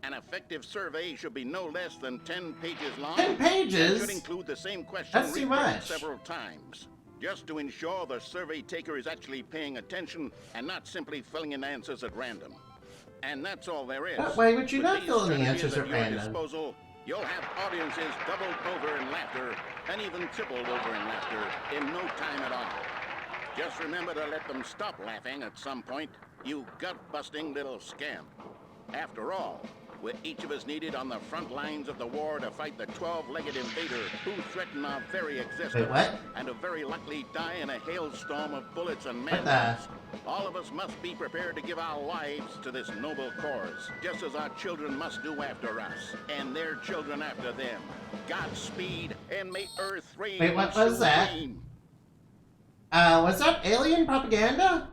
An effective survey should be no less than 10 pages long. 10 pages? And should include the same question That's too rephrased much. several times, just to ensure the survey taker is actually paying attention and not simply filling in answers at random. And that's all there is. But why would you With not these fill in the strategies answers at your random? disposal, you'll have audiences doubled over in laughter and even tripled over in laughter in no time at all. Just remember to let them stop laughing at some point, you gut-busting little scamp. After all, we're each of us needed on the front lines of the war to fight the 12-legged invader who threaten our very existence. Wait, what? And to very likely die in a hailstorm of bullets and What man-bombs. All of us must be prepared to give our lives to this noble cause, just as our children must do after us, and their children after them. Godspeed, and may Earth reign. Wait, what was that? supreme. Was that alien propaganda?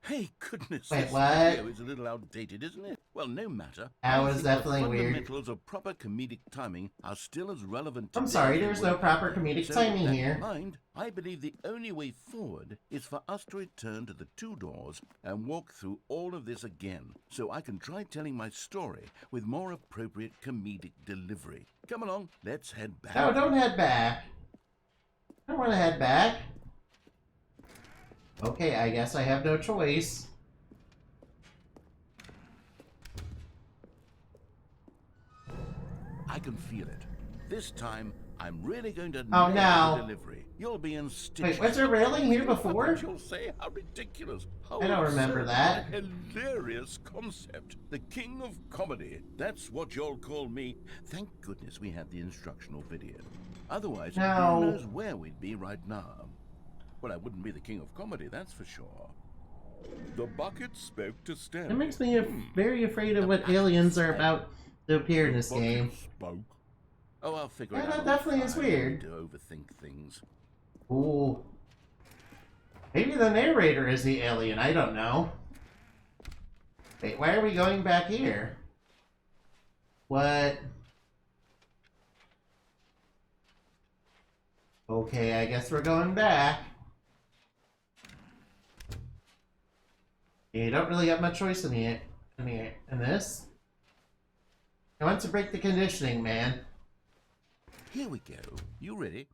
Hey, goodness, Wait, this what? video is a little outdated, isn't it? Well, no matter. That I was think definitely the weird. fundamentals of proper comedic timing are still as relevant today I'm sorry, as they there's were no proper then. comedic So, timing with that here. in mind, I believe the only way forward is for us to return to the two doors and walk through all of this again, so I can try telling my story with more appropriate comedic delivery. Come along, let's head back. No, don't head back. I don't want to head back. Okay, I guess I have no choice. I can feel it. This time, I'm really going to Oh, nail no. the delivery. You'll be in stitches. Wait, was there railing here before? You'll say, how ridiculous. How I don't remember absurd. that. What a hilarious concept. The king of comedy. That's what you'll call me. Thank goodness we had the instructional video. Otherwise, No. who knows where we'd be right now. Well, I wouldn't be the king of comedy, that's for sure. The bucket spoke to Stanley. It makes me very afraid of what aliens are about to appear in this game. Spoke. Oh, I'll figure Yeah, it out. that definitely is I weird. need to overthink things. Ooh. Maybe the narrator is the alien, I don't know. Wait, why are we going back here? What? Okay, I guess we're going back. You don't really have much choice in this. I want to break the conditioning, man. Here we go. You ready?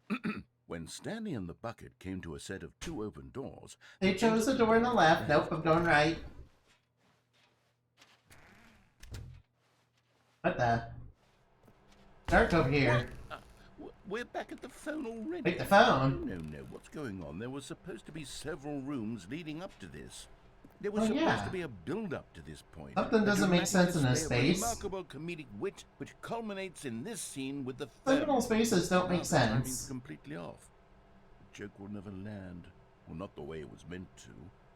When Stanley and the bucket came to a set of 2 open doors... They chose the door on the left. Nope, I'm going right. What the? Dark over here. We're back at the phone already. Wait, the phone? No. What's going on? There was supposed to be several rooms leading up to this. There was Oh, supposed yeah. to be a build-up to this point. Something A doesn't make dramatic sense in this display of space. remarkable comedic wit, which culminates in this scene with the third. Liminal spaces don't make Now the timing's sense. completely off. The joke will never land. Well, not the way it was meant to.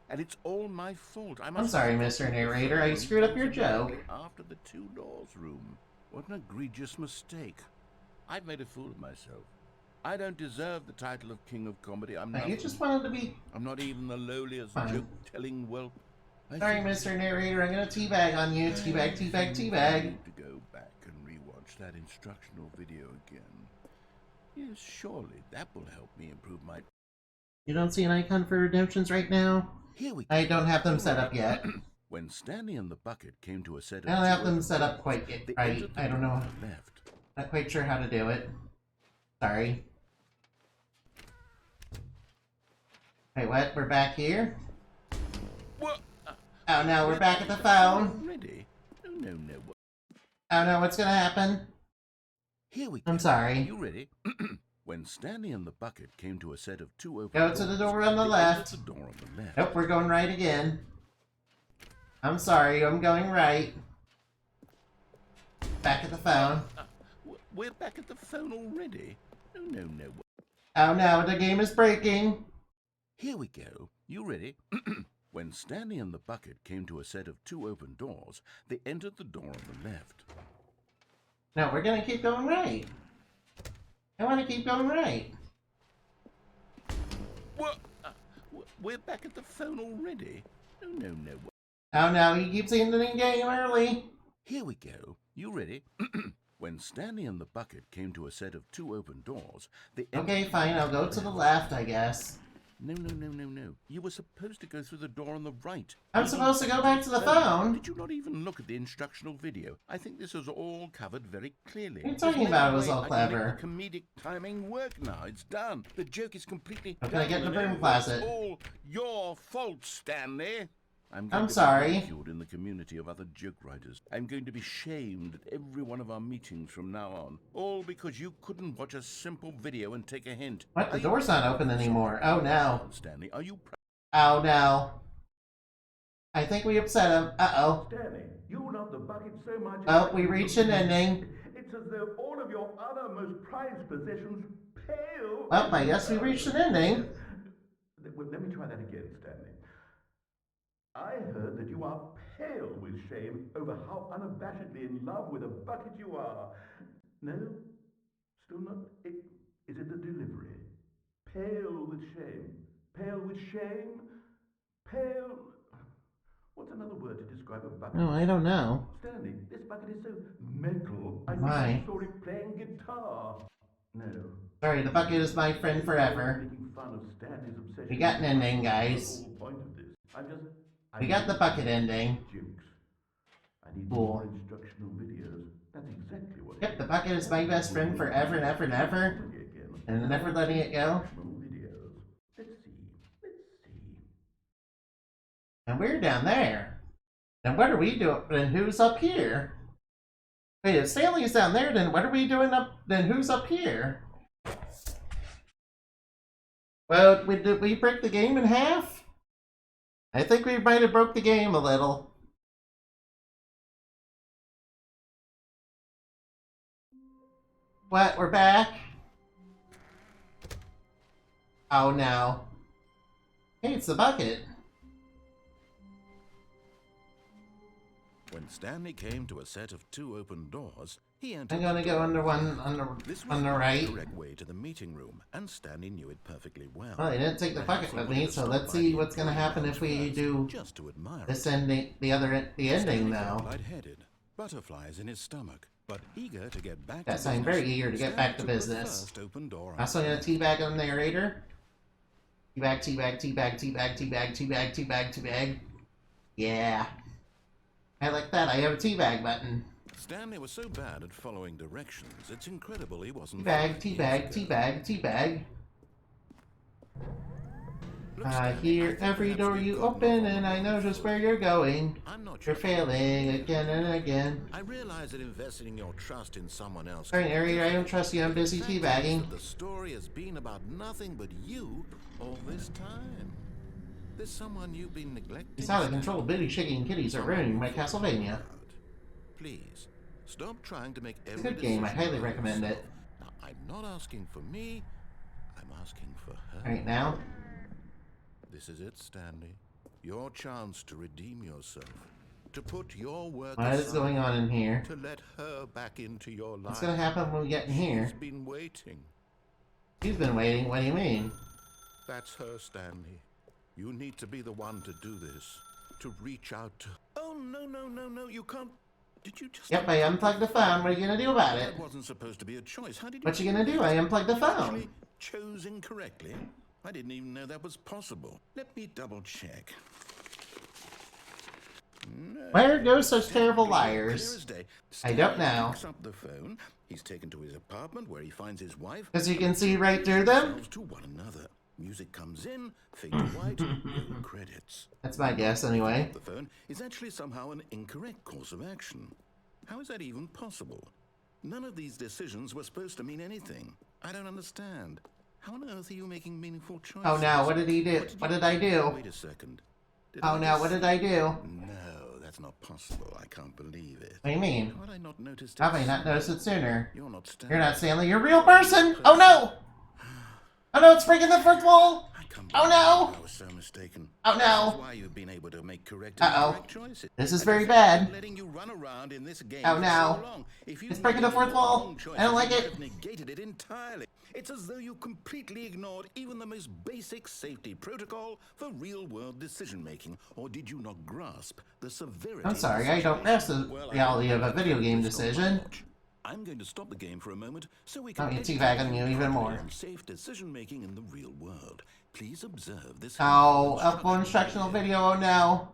And it's all my fault. I'm sorry, Mr. Narrator. I screwed up your joke. After the 2 doors room. What an egregious mistake. I've made a fool of myself. I don't deserve the title of King of Comedy. I'm You nothing. just wanted to be... I'm not even the lowliest Fine. joke-telling whelp. Sorry, Mr. Narrator. I'm gonna teabag on you. Teabag, teabag, I teabag. need to go back and rewatch that instructional video again. Yes, surely that will help me improve my... You don't see an icon for redemptions right now? Here we go. I don't have them set up yet. When Stanley and the bucket came to a set of... I don't have 2 them open set up doors, quite yet. they Right. entered the I don't door know. on the left. Not quite sure how to do it. Sorry. Wait, what? We're back here? What? Oh no, we're back at the phone. Already? No. Oh no, what's gonna happen? Here we go. I'm sorry. You ready? When Stanley and the bucket came to a set of 2 open Go doors, to the door on the they left. entered the door on the left. Nope, we're going right again. I'm sorry, I'm going right. Back at the phone. We're back at the phone already? No. Oh no, the game is breaking. Here we go. You ready? When Stanley and the bucket came to a set of 2 open doors, they entered the door on the left. No, we're gonna keep going right. I want to keep going right. What? We're back at the phone already? No. Oh no, he keeps ending game early. Here we go. You ready? When Stanley and the bucket came to a set of 2 open doors, they Okay, fine, I'll go to the left, I guess. No. You were supposed to go through the door on the right. I'm supposed to go back to the phone? Did you not even look at the instructional video? I think this is all covered very clearly. What are you talking about? It was all I can clever. make the comedic timing work now. It's done. The joke is completely How can I get in the done, broom and closet? It's all your fault, Stanley. I'm I'm to be sorry. ridiculed in the community of other joke writers. I'm going to be shamed at every one of our meetings from now on. All because you couldn't watch a simple video and take a hint. What? The Are you door's not proud open of anymore. yourself? Oh no. Stanley, are you proud? Oh no. I think we upset him. Uh-oh. Stanley, you love the bucket so much. Oh, we reached an ending. It's as though all of your other most prized possessions pale. Well, I guess we reached an ending. Well, let me try that again, Stanley. I heard that you are pale with shame over how unabashedly in love with a bucket you are. No? Still not? Is it the delivery? Pale with shame. Pale with shame? Pale... What's another word to describe a bucket? Oh, I don't know. Stanley, this bucket is so metal. I think My. I saw it playing guitar. No. Sorry, the bucket is my friend forever. Making fun of Stanley's obsession. We got an ending, That's guys. the whole point of this. We got the bucket ending. Jukes. I need Cool. more instructional videos. That's exactly what. Yep, the bucket is my best friend forever and ever and ever. And never letting it go. Instructional videos. Let's see. And we're down there. And what are we doing? And who's up here? Wait, if Stanley's down there, then what are we doing up? Then who's up here? Well, did we break the game in half? I think we might have broke the game a little. What? We're back? Oh no. Hey, it's the bucket. When Stanley came to a set of 2 open doors, he entered. I'm gonna go under one on the right. The correct way to the meeting room, and Stanley knew it perfectly well. Well, I didn't take the bucket with me, so let's see what's gonna happen if we do just to admire this ending, the ending now. Lightheaded, butterflies in his stomach, but eager to get back. Yes, to I'm very business. eager to get back to business. First open door. Also gonna teabag on the narrator. Teabag, teabag, teabag, teabag, teabag, teabag, teabag, teabag. Yeah. I like that. I have a teabag button. Stanley was so bad at following directions, it's incredible he wasn't. Teabag, teabag, teabag, teabag. I hear every door you open, and I know just where you're going. I'm not You're sure. failing again and again. I realize that investing your trust in someone else. Alright, narrator, I don't trust you. I'm busy teabagging. The story has been about nothing but you all this time. There's someone you've been neglecting. These out of control bitty shaking kitties are ruining my Castlevania. Please, stop trying to make It's a every good game. I decision highly by recommend yourself. it. Now, I'm not asking for me. I'm asking for her. Alright, now. This is it, Stanley. Your chance to redeem yourself. To put your work What is aside, going on in here? to let her back into your life. What's gonna happen when we get in here? She's been waiting. She's been waiting. What do you mean? That's her, Stanley. You need to be the one to do this. To reach out to... Oh, no, you can't... Did you just... Yep, I unplugged the phone. What are you gonna do about it? That wasn't supposed to be a choice. How did you... What you gonna do? I unplugged the You phone. actually chose incorrectly? I didn't even know that was possible. Let me double check. No. Where go such terrible Clear liars? as day. I don't Stanley know. picks up the phone. He's taken to his apartment where he finds his wife. Because you can see right through them? Themselves to one another. Music comes in, fade to white, no credits. That's my guess, anyway. The phone is actually somehow an incorrect course of action. How is that even possible? None of these decisions were supposed to mean anything. I don't understand. How on earth are you making meaningful choices? Oh no, what did he do? What did I do? Wait a second. Oh no, what did I do? No, that's not possible. I can't believe it. What do you mean? How had I not noticed it? How have I not noticed it sooner? You're not Stanley. You're not Stanley, you're a real person! Oh no! Oh no, it's breaking the fourth wall! I can't Oh believe no! I was so mistaken. Oh no! This is why you've been able to make correct and Uh-oh. incorrect choices. This is I very just bad. letting you run around in this game Oh, for no. so long. If you It's breaking the made fourth wall. wrong choices, I don't like you it. might have negated it entirely. It's as though you completely ignored even the most basic safety protocol for real-world decision-making. Or did you not grasp the severity? I'm sorry, I don't grasp the reality of a video game decision. I'm going to stop the game for a moment so we Oh, can you educate teabagging you you even properly more. on safe decision-making in the real world. Please observe this. Oh, helpful instructional video, oh no.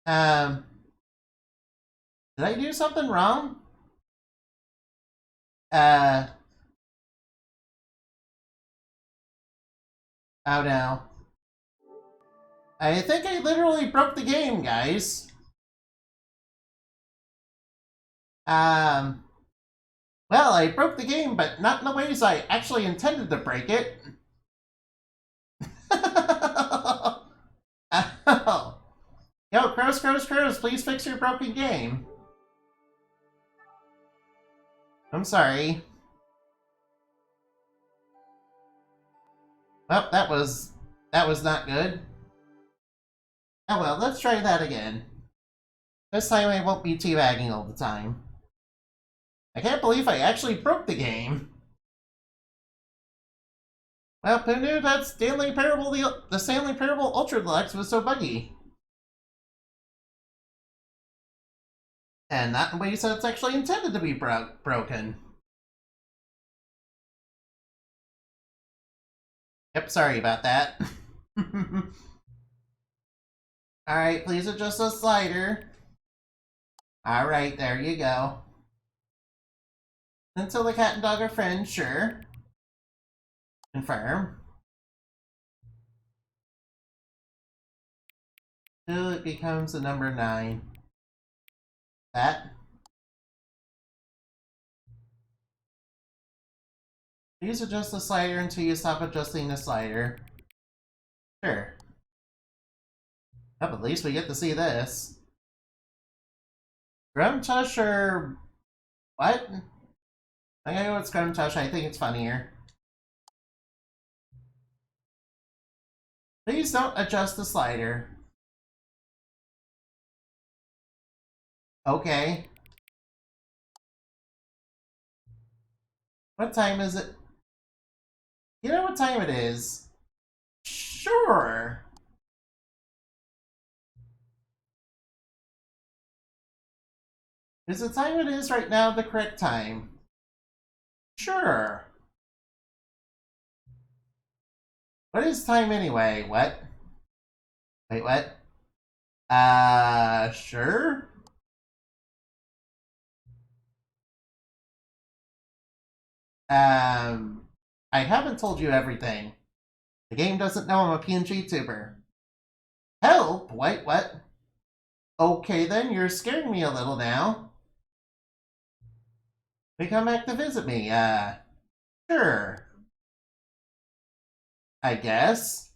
Um. Did I do something wrong? Oh no. I think I literally broke the game, guys. Well, I broke the game, but not in the ways I actually intended to break it. Oh. Yo, Crows, please fix your broken game. I'm sorry. Well, that was not good. Oh well, let's try that again. This time I won't be teabagging all the time. I can't believe I actually broke the game. Well, who knew that Stanley Parable, the Stanley Parable Ultra Deluxe was so buggy? And not in ways that it's actually intended to be broken. Yep, sorry about that. Alright, please adjust the slider. Alright, there you go. Until the cat and dog are friends, sure. Confirm. Till it becomes the number 9. That. Please adjust the slider until you stop adjusting the slider. Sure. Oh, at least we get to see this. Scrum Tush or... what? I'm gonna go with Scrum Tush, I think it's funnier. Please don't adjust the slider. Okay. What time is it? You know what time it is? Sure. Is the time it is right now the correct time? Sure. What is time anyway? What? Wait, what? Sure? I haven't told you everything. The game doesn't know I'm a PNG tuber. Help? Wait, what? Okay then, you're scaring me a little now. They come back to visit me, sure. I guess.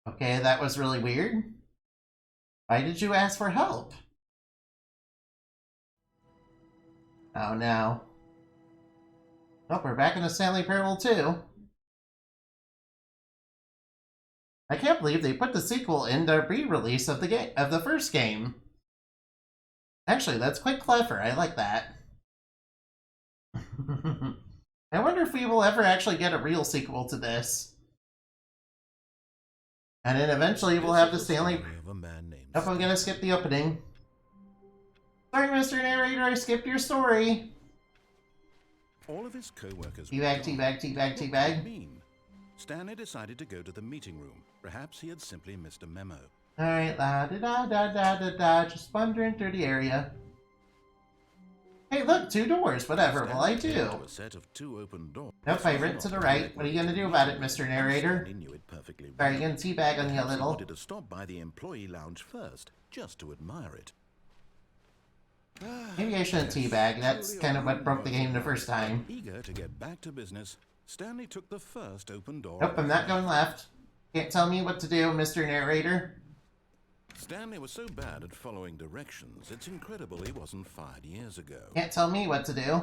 Okay, that was really weird. Why did you ask for help? Oh no. Oh, we're back in the Stanley Parable 2. I can't believe they put the sequel in the re-release of the first game. Actually, that's quite clever. I like that. I wonder if we will ever actually get a real sequel to this. And then eventually we'll have the Stanley... Nope, I'm gonna skip the opening. Sorry, Mr. Narrator, I skipped your story. All of his co-workers... Teabag, teabag, teabag, teabag. Stanley decided to go to the meeting room. Perhaps he had simply missed a memo. Alright, la da da da da da da, just wandering through the area. Hey, look, 2 doors. Whatever will I do? A set of 2 open doors. Nope, I went to the right. What are you gonna do about it, Mr. Narrator? Stanley knew it perfectly Sorry, well. you're gonna teabag on you a He little. wanted to stop by the employee lounge first, just to admire it. Maybe I shouldn't teabag. That's kind of what broke the game the first time. Eager to get back to business, Stanley took the first open door. Nope, I'm not going left. Can't tell me what to do, Mr. Narrator. Stanley was so bad at following directions, it's incredible he wasn't fired years ago. Can't tell me what to do.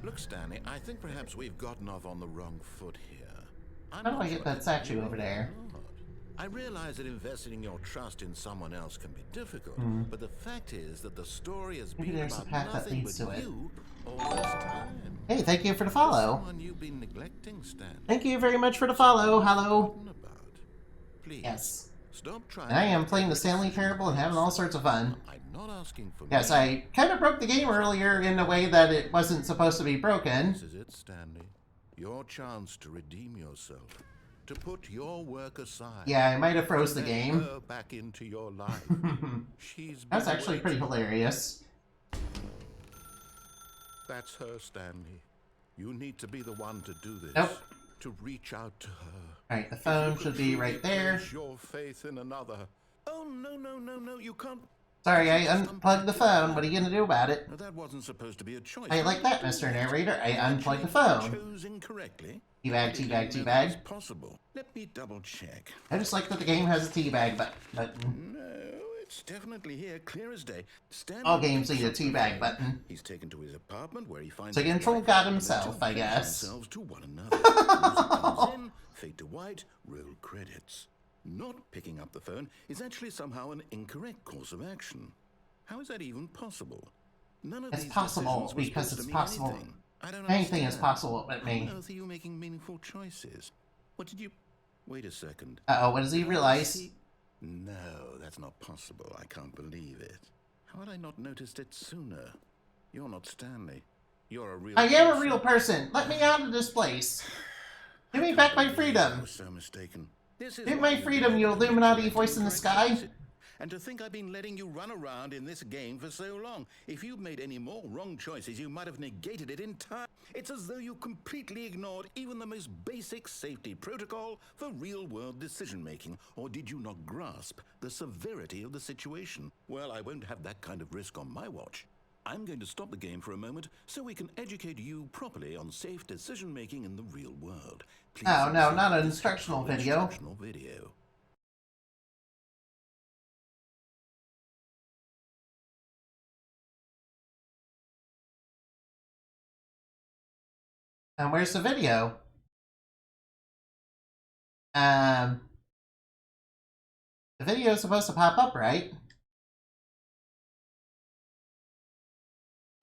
Look, Stanley, I think perhaps we've gotten off on the wrong foot here. How do I get that statue over there? I realize that investing your trust in someone else can be difficult, but the fact is that the story has Maybe been there's a about path that nothing leads but to it. you all this time. Hey, thank you for the follow. Someone you've been neglecting, Stanley. Thank you very much for the follow. Hello. Forgotten about. Please. Yes. Stop trying. And I am playing the Stanley Parable and having all sorts of fun. I'm not asking for Yes, me. I kind of broke the game earlier in a way that it wasn't supposed to be broken. This is it, Stanley. Your chance to redeem yourself. To put your work aside. Yeah, I might have froze the Let game. her back into your life. She's That's been actually pretty waiting. hilarious. That's her, Stanley. You need to be the one to do this. Nope. To reach out to her. Alright, the phone should be right there. Place your faith in another. Oh, no, you can't. Sorry, I unplugged the phone. What are you gonna do about it? No, that wasn't supposed to be a choice. I like that, Mr. Narrator. I unplugged the phone. Chose incorrectly. Teabag, teabag, teabag. It's possible. Let me double check. I just like that the game has a teabag button. No, it's definitely here, clear as day. Stanley All games picks need a up the teabag phone. button. He's taken to his apartment where he finds So his Control wife, got and the himself, two I place guess. themselves to one another. Music comes in, fade to white, roll credits. Not picking up the phone is actually somehow an incorrect course of action. How is that even possible? None of It's these possible decisions were because supposed it's to mean possible. anything. I don't Anything is understand. possible but How me. on earth are you making meaningful choices? What did you... Wait a second. Uh-oh, what does he realize? See? No, that's not possible. I can't believe it. How had I not noticed it sooner? You're not Stanley. You're a real I am a person. real person. Let me out of this place. Give me I back can't my believe freedom! I was so mistaken. This is Give why my you freedom, didn't you admit Illuminati your voice in the incorrect sky! choices. And to think I've been letting you run around in this game for so long. If you'd made any more wrong choices, you might have negated it entirely. It's as though you completely ignored even the most basic safety protocol for real-world decision-making. Or did you not grasp the severity of the situation? Well, I won't have that kind of risk on my watch. I'm going to stop the game for a moment so we can educate you properly on safe decision-making in the real world. Please Oh no, observe not an this instructional helpful video. instructional video. And where's the video? The video is supposed to pop up, right?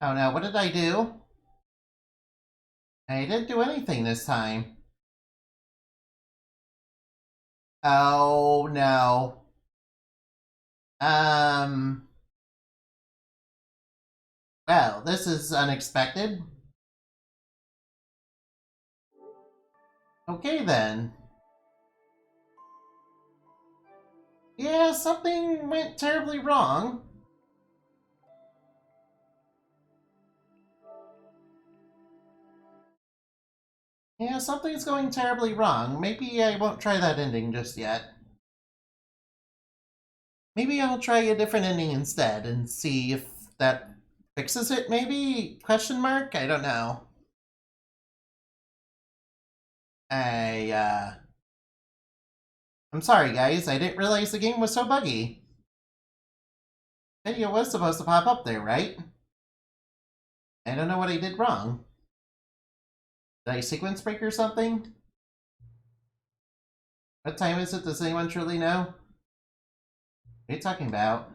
Oh no, what did I do? I didn't do anything this time. Oh no. Well, this is unexpected. Okay then. Yeah, something went terribly wrong. Yeah, something's going terribly wrong. Maybe I won't try that ending just yet. Maybe I'll try a different ending instead and see if that fixes it, maybe? Question mark? I don't know. I'm sorry, guys. I didn't realize the game was so buggy. Video was supposed to pop up there, right? I don't know what I did wrong. Did I sequence break or something? What time is it? Does anyone truly know? What are you talking about?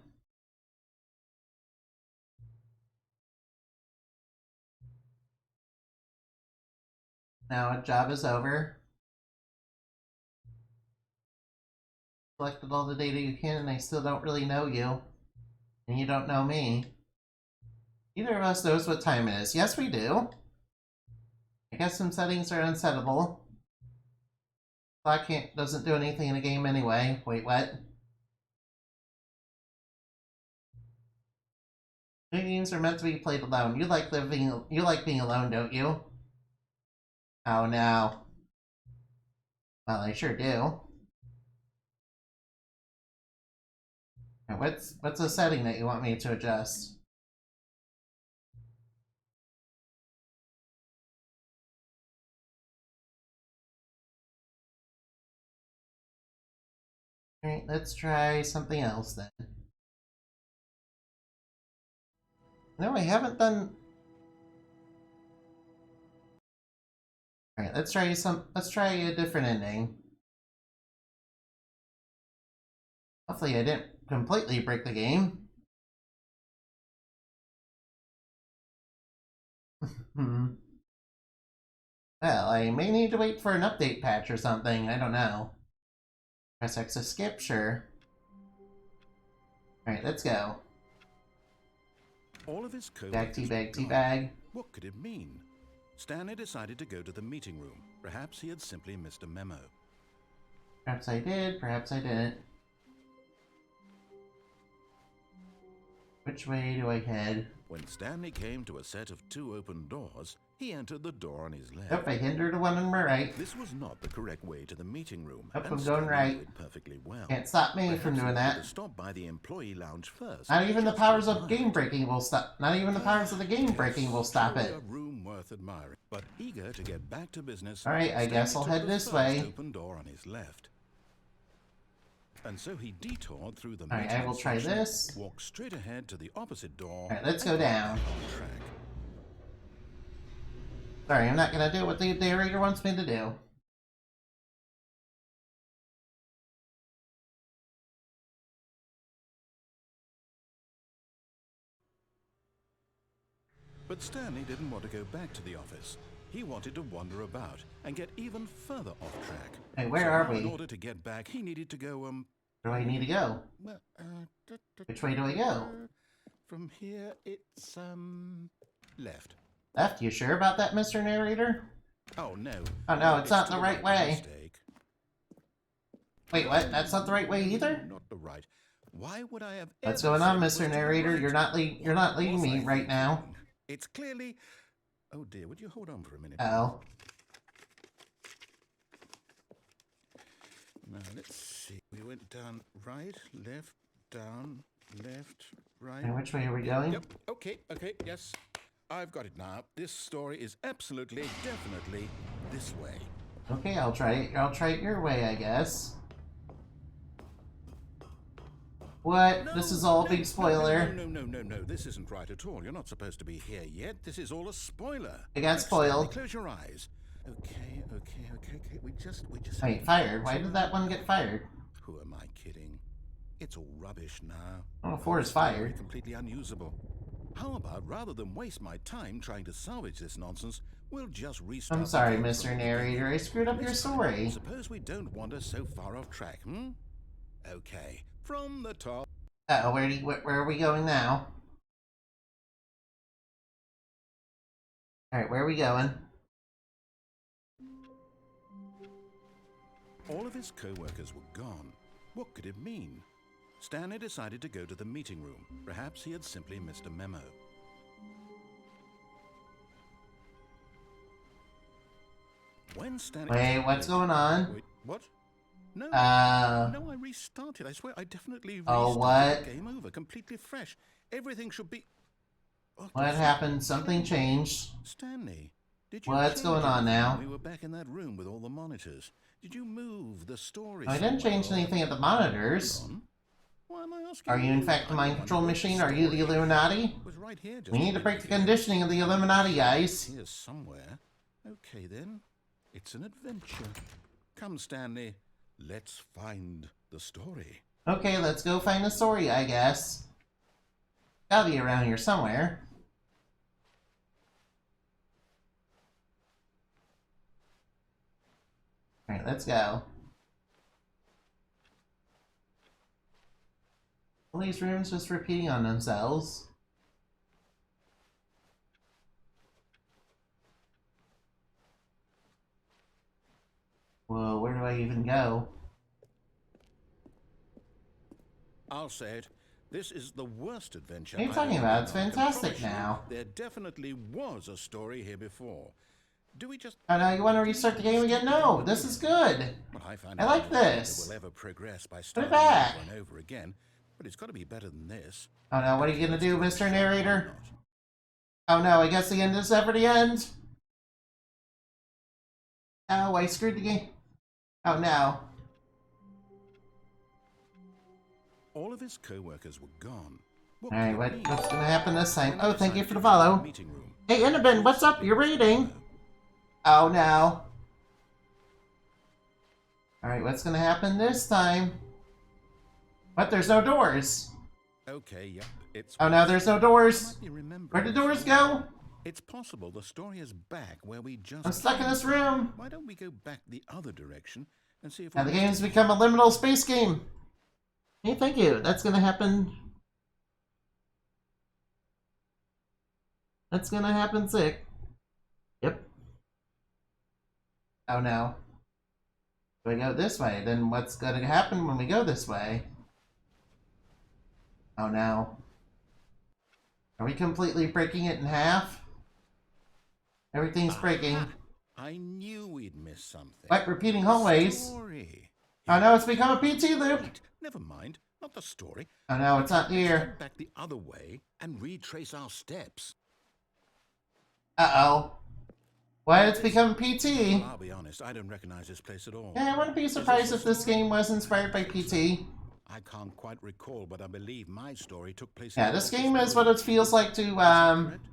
Now, job is over. Collected all the data you can, and I still don't really know you. And you don't know me. Neither of us knows what time it is. Yes, we do. I guess some settings are unsettable. Clock doesn't do anything in the game anyway. Wait, what? Video games are meant to be played alone. You like being alone, don't you? Oh no. Well, I sure do. And what's a setting that you want me to adjust? Alright, let's try something else then. No, I haven't done... Alright, let's try a different ending. Hopefully I didn't completely break the game. Hmm. Well, I may need to wait for an update patch or something, I don't know. Press X to skip, sure. Alright, let's go. All of his coworkers Bag, teabag, were gone. teabag. What could it mean? Stanley decided to go to the meeting room. Perhaps he had simply missed a memo. Perhaps I did, perhaps I didn't. Which way do I head? When Stanley came to a set of 2 open doors, he entered the door on his left. Nope, I hindered the one on my right. This was not the correct way to the meeting room. Nope, and I'm going Stanley right. knew it perfectly well. Can't stop me Perhaps from he doing wanted that. to stop by the employee lounge first. Not even the just powers to of admire game it. breaking will stop. Not even the powers of the game breaking will stop Truly it. a room worth admiring. But eager to get back to business, Alright, I guess I'll Stanley head took the this first way. open door on his left. And so he detoured through the Alright, I meeting will try section, this. walked straight ahead to the opposite door. Alright, let's and go got down. back on track. Sorry, I'm not gonna do what the narrator wants me to do. But Stanley didn't want to go back to the office. He wanted to wander about and get even further off track. Hey, where So are now we? in order to get back, he needed to go, Where do I need to go? well, Which way do I go? From here, it's, left. Left, you sure about that, Mr. Narrator? Oh, no. Oh no, it's not the still right my way. mistake. Wait, what? That's not the right way either? Not the right. Why would I have What's ever going on, said it was Mr. to the Narrator? right? You're not What leading was me I right now. thinking? It's clearly... Oh dear, would you hold on for a minute? Oh. Now, let's see. We went down right, left, down, left, right. And which way are we going? Yep. Okay, yes. I've got it now. This story is absolutely, definitely this way. Okay, I'll try it. I'll try it your way, I guess. What? No, This is all a big spoiler. No. This isn't right at all. You're not supposed to be here yet. This is all a spoiler. I got spoiled. Close your eyes. Okay. We just... Wait, fired? Why did that one get fired? Who am I kidding? It's all rubbish now. Oh, 4 is fired. Completely unusable. How about, rather than waste my time trying to salvage this nonsense, we'll just restart... I'm sorry, the game Mr. from the Narrator. beginning. I screwed up your Listen, story. Suppose we don't wander so far off track, Okay, from the top... Uh-oh, where are we going now? Alright, where are we going? All of his co-workers were gone. What could it mean? Stanley decided to go to the meeting room. Perhaps he had simply missed a memo. When Stanley... Wait, what's going on? Wait, what? No, no, I restarted. I swear, I definitely restarted. Oh, what? Game over, completely fresh. Everything should be... What happened? Something changed. Stanley, did you What's change going on anything now? when we were back in that room with all the monitors? Did you move the story? I didn't change somewhere? anything at the monitors. Hold on. Why am I asking Are you in fact a I'm mind the one control who wrote machine? Are you the story. Illuminati? It was right here just We a need to minute break the ago. conditioning of the Illuminati, guys. Here somewhere. Okay then. It's an adventure. Come, Stanley. Let's find the story. Okay, let's go find the story, I guess. Gotta be around here somewhere. Alright, let's go. All these rooms just repeating on themselves. Whoa, where do I even go? I'll say it. This is the worst adventure. What are you I've talking ever about? It's been on. I can fantastic promise you, now. There definitely was a story here before. Do we just... Oh, now you want to restart the game again? No, this is good. Well, I find I it like unlikely this. that we'll ever progress by Put it starting back. over and over again, but it's got to be better than this. Oh no, what are you gonna do, Let's give Mr. it a shot. Why Narrator? not? Oh no, I guess the end is ever the end. Oh, I screwed the game. Oh no. All of his co-workers were gone. What Alright, could it mean? what's gonna happen this time? When Oh, I thank you decided for to the go to follow. meeting room, Hey, Annabelle, what's up? You're reading. Oh no. Alright, what's gonna happen this time? What? There's no doors. Okay, yep, it's... Oh no, there's no doors. Might be remembering Where did the doors before. go? It's possible the story is back where we just... I'm stuck in came. this room. Why don't we go back the other direction and see if Now we... the game's become a liminal space game. Hey, thank you. That's gonna happen. That's gonna happen sick. Yep. Oh no. Do I go this way? Then what's gonna happen when we go this way? Oh no. Are we completely breaking it in half? Everything's breaking. I knew we'd miss something. What? Repeating hallways? Story. Oh no, it's become a PT loop! Wait, never mind. Not the story. Oh no, it's not Let's here. head back the other way and retrace our steps. Uh-oh. Why it's become PT? Well, I'll be honest, I don't recognize this place at all. Yeah, I wouldn't be surprised if this game was inspired by PT. I can't quite recall, but I believe my story took place Yeah, in this the game office is what building. it feels like to, Is that correct?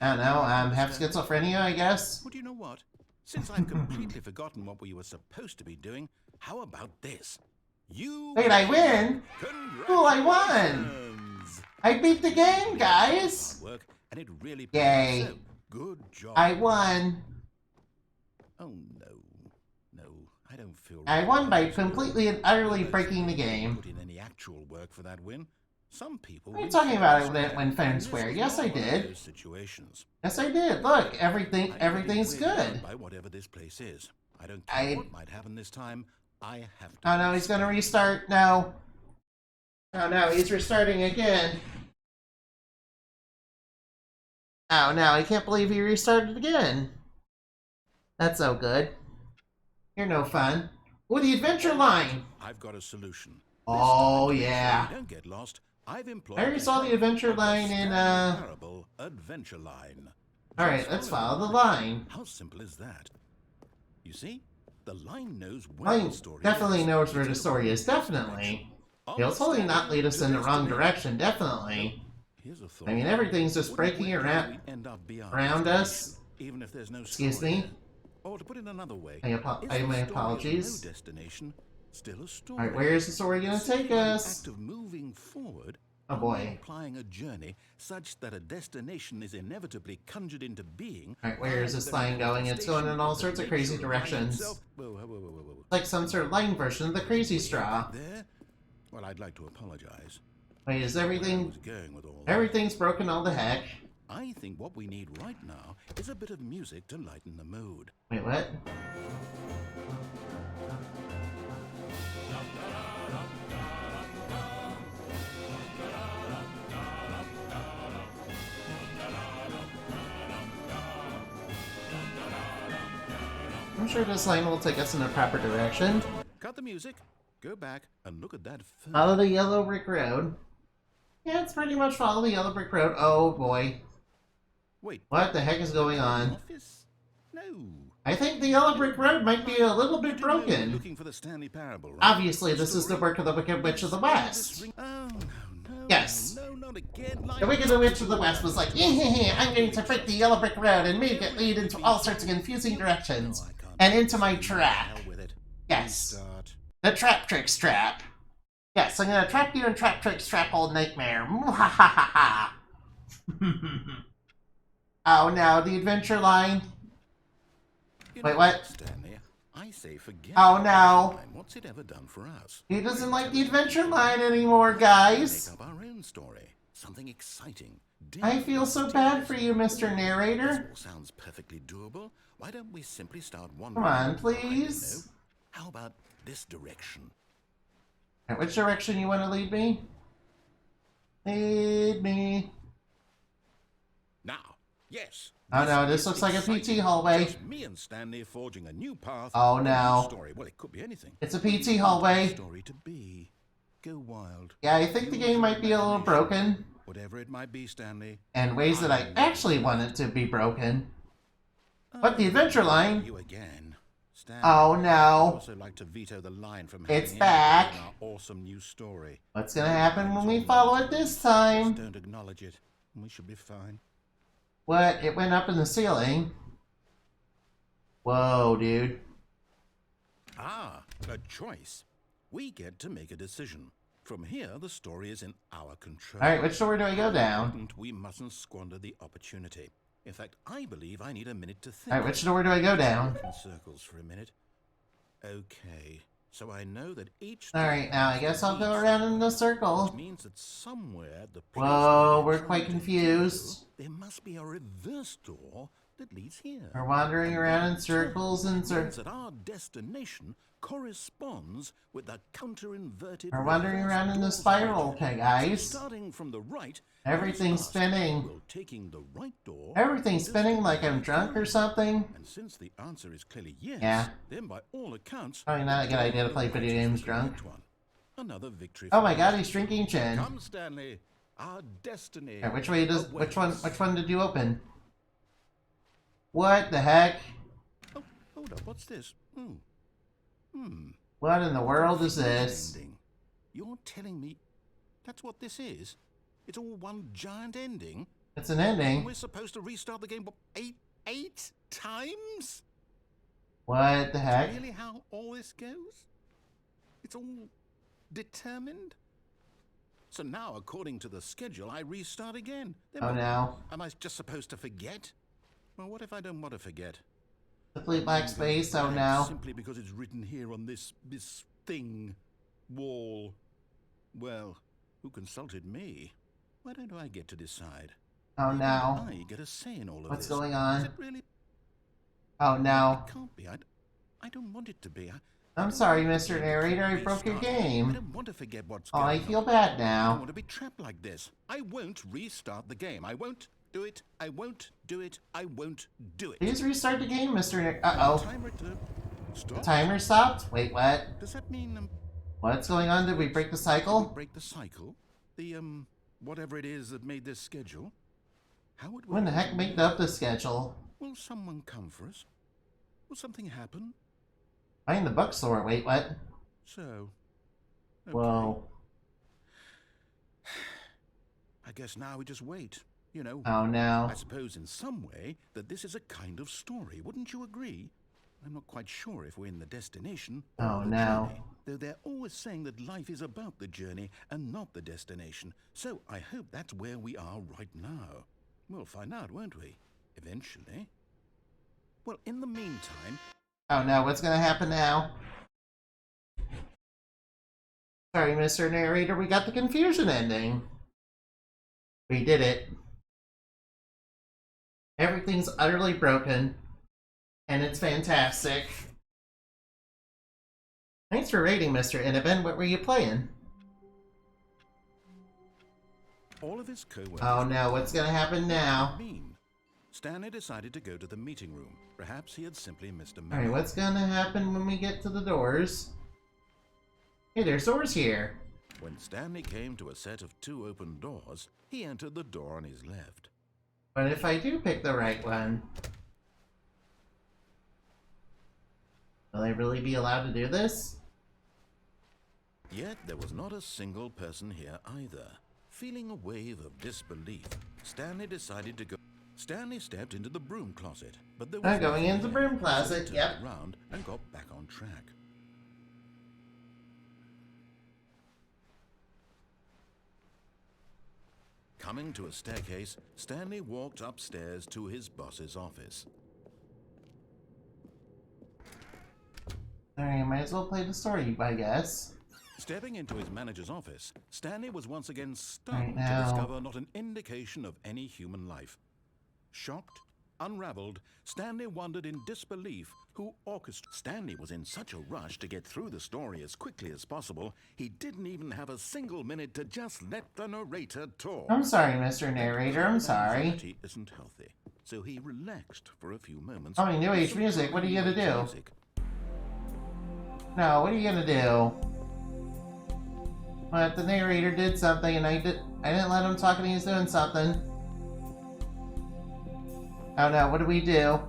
I don't know, have schizophrenia, I guess. Well, do you know what? Since I've completely forgotten what we were supposed to be doing, how about this? You... Wait, I win? Cool, I won! Congratulations! I beat the game, guys! Hard work, and it really paid Yay. off, so good job. I won. Oh, no, I don't feel I right won by about this. completely and utterly But breaking the I didn't game. Put in any actual work for that win. Some people. What are you talking about when fair and square? Yes, I did. Situations. Yes, I did. Look, everything's good. By whatever this place is. I don't care what might happen this time. I have to. Oh no, he's gonna restart. No. Oh no, he's restarting again. Oh no, I can't believe he restarted again. That's so good. You're no fun. Oh, the adventure line! I've got a solution. Oh yeah. Don't get lost. I've employed. I already saw the adventure line in Parable adventure line. Alright, let's follow the line. How simple is that? You see? The line knows where Line the story definitely is. knows where the story is, definitely. He'll totally not lead us in the wrong direction, definitely. Here's a thought. I mean, everything's just breaking around us. Even if there's no Excuse story. me? Or to put it another way, my apologies. No destination, still a story. Alright, where is the story gonna take us? Act of moving forward, Oh boy. applying a journey such that a destination is inevitably conjured into being. Alright, where is this line going? It's going in all sorts of crazy directions. Whoa. It's like some sort of line version of the crazy straw. There? Well, I'd like to apologize. Wait, is Where I everything... was going with all that. Everything's broken all the heck. I think what we need right now is a bit of music to lighten the mood. Wait, what? I'm sure this line will take us in the proper direction. Cut the music, go back, and look at that film. Follow the yellow brick road. Yeah, it's pretty much follow the yellow brick road. Oh boy. Wait. What the heck is going on? Office? No. I think the yellow brick road might be a little bit broken. Looking for the Stanley Parable, right? Obviously, this is the work of the Wicked Witch of the West. Oh, no. Yes. No, not again. The Wicked Witch of the West was like, I'm going to break the yellow brick road and make it lead into all sorts of confusing directions. And into my trap. Yes. Restart. The Trap Tricks Trap. Yes, I'm gonna trap you in Trap Tricks Trap, old nightmare. Mwahaha. Oh no, the adventure line. You Wait, know what? Stanley, I say forget Oh, about no. that line. What's it ever done for us? He doesn't like the adventure line anymore, guys. Make up our own story. Something exciting. I feel so bad for you, Mr. Narrator. This all sounds perfectly doable. Why don't we simply start one? Come on, I please. don't know. How about this direction? Alright, which direction you want to lead me? Lead me. Now, yes. Oh no, this looks like a PT hallway. Just me and Stanley forging a new path. Oh, a new no. Story. Well, it could be anything. It's a PT hallway. Story to be. Go wild. Yeah, I think the game might be a little broken. Whatever it might be, Stanley. And ways that I actually want it to be broken. But the adventure line... You again. Stanley. Oh I no. also like to veto the line from It's having back. in our awesome new story. What's gonna happen when we follow it this time? Just don't acknowledge it, and we should be fine. What? It went up in the ceiling? Whoa, dude. Ah, a choice. We get to make a decision. From here, the story is in our control. Alright, which door do I go down? Important, we mustn't squander the opportunity. In fact, I believe I need a minute to think. Alright, which door do I go down? In circles for a minute. Okay, so I know that each. Alright, now I guess I'll go around in the Which circle. means that somewhere the. Whoa, place we're quite confused. There must be a reverse door that leads here. We're wandering around in circles and Means circles. that our destination corresponds with the counter-inverted. We're wandering reverse around in the door spiral, pattern. okay, guys? Starting from the right. Everything's is fast. spinning. Well, taking the right door. Everything's spinning like I'm drunk or something. And since the answer is clearly yes, Yeah. then by all accounts, Probably not a good idea to play video games the drunk. right one. Another victory. Oh for my us. god, he's drinking chin. Come, Stanley. Our destiny. Alright, which way does awaits. which one did you open? What the heck? Oh, hold up. What's this? What in the world is this? Ending. You're telling me that's what this is? It's all one giant ending? It's an And ending. we're supposed to restart the game what, eight times? What the heck? Really how all this goes? It's all determined? So now, according to the schedule, I restart again. Then Oh what- no. Am I just supposed to forget? Well, what if I don't want to forget? Complete black space, oh no. Simply because it's written here on this thing, wall. Well, who consulted me. Why don't I get to decide? Oh Why no. don't I get a say in all of What's this? going Is on? it really? Oh No, no. it can't be. I don't want it to be. I I'm don't sorry, want the Mr. game to Narrator. I broke your restart. I game. don't want to forget what's Oh, I going feel on. bad I don't now. want to be trapped like this. I won't restart the game. I won't do it. I won't do it. I won't do it. Please restart the game, Mr. Oh, Uh-oh. timer to The stop. timer stopped? Wait, what? Does that mean What's going on? Did we break the did we cycle? break the cycle? The whatever it is that made this schedule? How would we? When the heck made up the schedule? Will someone come for us? Will something happen? Find the bookstore. Wait, what? So. Okay. Whoa. I guess now we just wait. You know. Oh no. I suppose in some way that this is a kind of story. Wouldn't you agree? I'm not quite sure if we're in the destination or Oh the no. journey. Though they're always saying that life is about the journey and not the destination. So I hope that's where we are right now. We'll find out, won't we? Eventually. Well, in the meantime... Oh no, what's gonna happen now? Sorry, Mr. Narrator, we got the confusion ending. We did it. Everything's utterly broken. And it's fantastic. Thanks for rating, Mr. Innovan. What were you playing? All of his co-workers... Oh no, what's gonna happen now? Stanley decided to go to the meeting room. Perhaps he had simply missed a memo. Alright, what's gonna happen when we get to the doors? Hey, there's doors here. When Stanley came to a set of 2 open doors, he entered the door on his left. But if I do pick the right one, will I really be allowed to do this? Yet there was not a single person here either. Feeling a wave of disbelief, Stanley decided to go... Stanley stepped into the broom closet, but there was I'm going nothing into the there, broom so closet, he turned yep. around and got back on track. Coming to a staircase, Stanley walked upstairs to his boss's office. Alright, might as well play the story, I guess. Stepping into his manager's office, Stanley was once again Right stunned to now. discover not an indication of any human life. Shocked, unraveled, Stanley wondered in disbelief who orchestrated. Stanley was in such a rush to get through the story as quickly as possible, he didn't even have a single minute to just let the narrator talk. I'm sorry, Mr. Narrator, I'm sorry. Anxiety isn't healthy, so he relaxed for a few moments. Oh, New Age music, what are you gonna do? No, what are you gonna do? But the narrator did something and I didn't let him talk and he was doing something. Oh no, what do we do?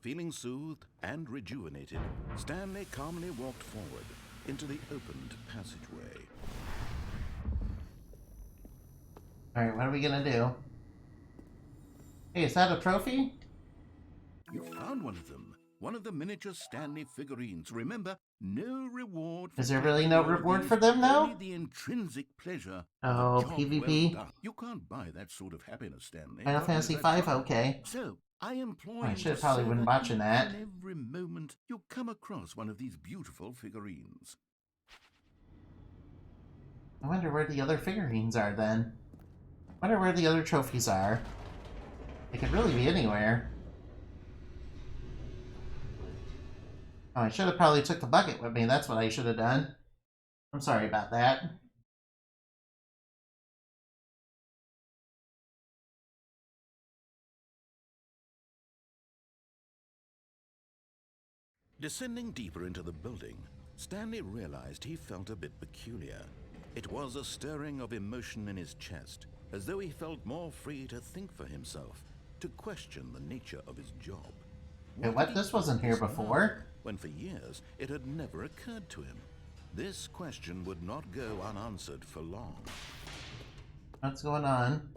Feeling soothed and rejuvenated, Stanley calmly walked forward into the opened passageway. Alright, what are we gonna do? Hey, is that a trophy? You found one of them. One of the miniature Stanley figurines. Remember, no reward. Is there really no reward for them, though? Only the intrinsic pleasure. Oh, of a job PvP? well done. You can't buy that sort of happiness, Stanley. Final Not Fantasy with that V, job. okay. So, I implore I you should've to probably savor been watching each that. and every moment you come across one of these beautiful figurines. I wonder where the other figurines are then. I wonder where the other trophies are. They could really be anywhere. Oh, I should have probably took the bucket with me. That's what I should have done. I'm sorry about that. Descending deeper into the building, Stanley realized he felt a bit peculiar. It was a stirring of emotion in his chest, as though he felt more free to think for himself, to question the nature of his job. Hey, what? did he This wasn't do here now, before. when for years it had never occurred to him? This question would not go unanswered for long. What's going on?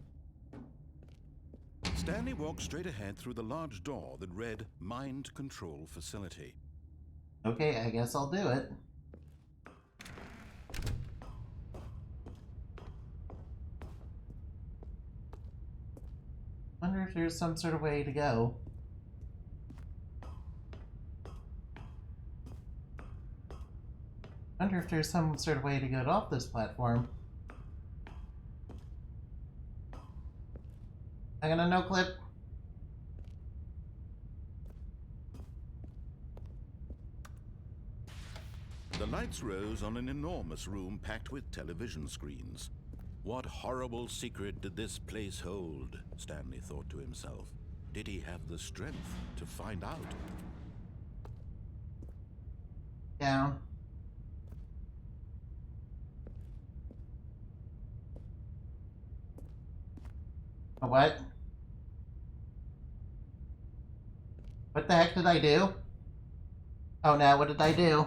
Stanley walked straight ahead through the large door that read Mind Control Facility. Okay, I guess I'll do it. Wonder if there's some sort of way to go. Wonder if there's some sort of way to get off this platform. I'm gonna no clip. The lights rose on an enormous room packed with television screens. What horrible secret did this place hold? Stanley thought to himself. Did he have the strength to find out? Down. A what? What the heck did I do? Oh no, what did I do?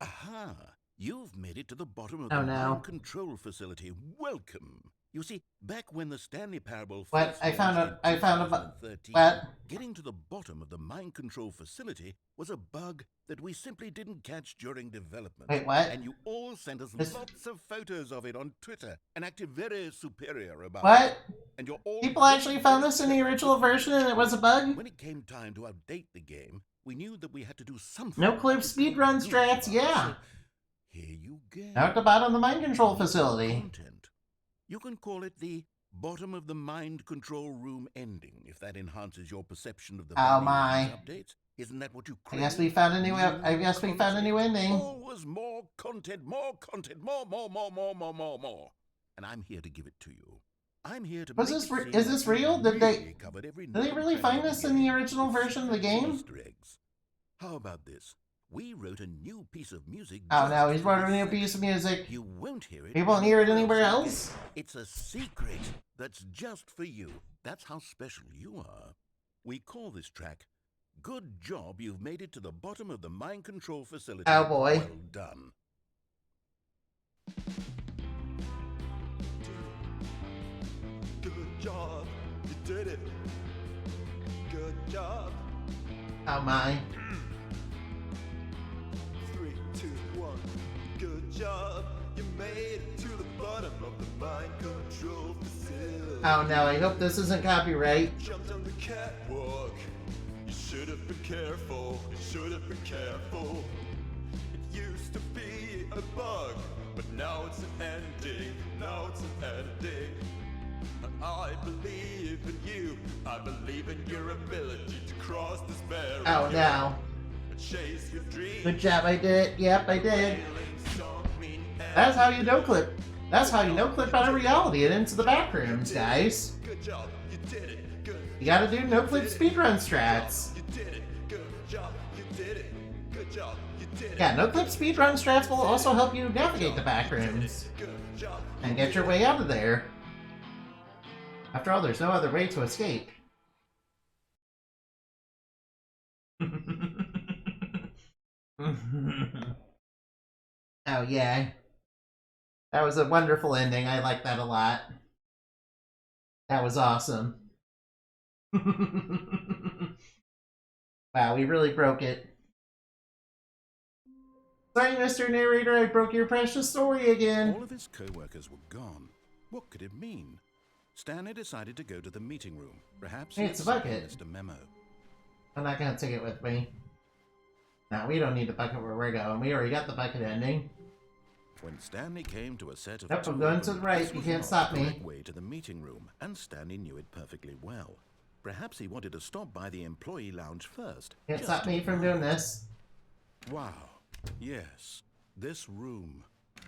Aha! You've made it to the bottom of Oh, the no. mind control facility. Welcome! You see, back when the Stanley Parable What? first I found launched a- in I found a bu- 2013, what? getting to the bottom of the mind control facility was a bug that we simply didn't catch during development. Wait, what? And you all sent us This- lots of photos of it on Twitter and acted very superior about What? it. And you're all People actually found this in the original version and it was a bug? When it came time to update the game, we knew that we had to do something. No clip that was speedrun good strats, for us. yeah. So here you go. Now at the bottom of the mind control facility. Content. You can call it the bottom of the mind control room ending, if that enhances your perception of the Oh, value my. of these updates. Isn't that what you I crave? guess we found a new ending. Always more content, more, more. And I'm here to give it to you. I'm here to Was make this it re- seem is like this we real? Did they- really covered every did they nook really and cranny find of this in the game original with version of the secrets and game? Easter eggs. How about this? We wrote a new piece of music. Oh just no, he's for wrote a this new section. piece of music. You won't hear it. You won't hear it anywhere else else? again. It's a secret that's just for you. That's how special you are. We call this track Good Job You've Made It to the Bottom of the Mind Control Facility. Oh, boy. Well done. Good job, you did it. Good job. Oh my. 3, 2, 1. Good job, you made it to the bottom of the mind control facility. Oh no, I hope this isn't copyright. Jumped on the catwalk. You should have been careful. You should have been careful. It used to be a bug, but now it's an ending. Now it's an ending. I believe in you. I believe in your ability to cross this barrier. Oh no. And chase your dreams. Good job, I did it. Yep, I did. Failings don't mean That's how you no clip. That's how you no clip out of reality and into the back rooms, guys. Good job, you did it. Good. You gotta do no clip speedrun strats. You did it. Good job, you did it. Good job, you did it. Yeah, no clip speedrun strats will also help you navigate the back rooms Good job. and get your way out of there. After all, there's no other way to escape. Oh yeah. That was a wonderful ending. I like that a lot. That was awesome. Wow, we really broke it. Sorry, Mr. Narrator, I broke your precious story again. All of his co-workers were gone. What could it mean? Stanley decided to go to the meeting room. Perhaps Hey, he it's had a bucket. missed a memo. I'm not gonna take it with me. No, we don't need the bucket where we're going. We already got the bucket ending. When Stanley came to a set of Yep, I'm two going of to them, the right. this You was can't not stop the me. correct way to the meeting room, and Stanley knew it perfectly well. Perhaps he wanted to stop by the employee lounge first. Can't just stop to me from admire doing it. this. Wow. Yes, this room.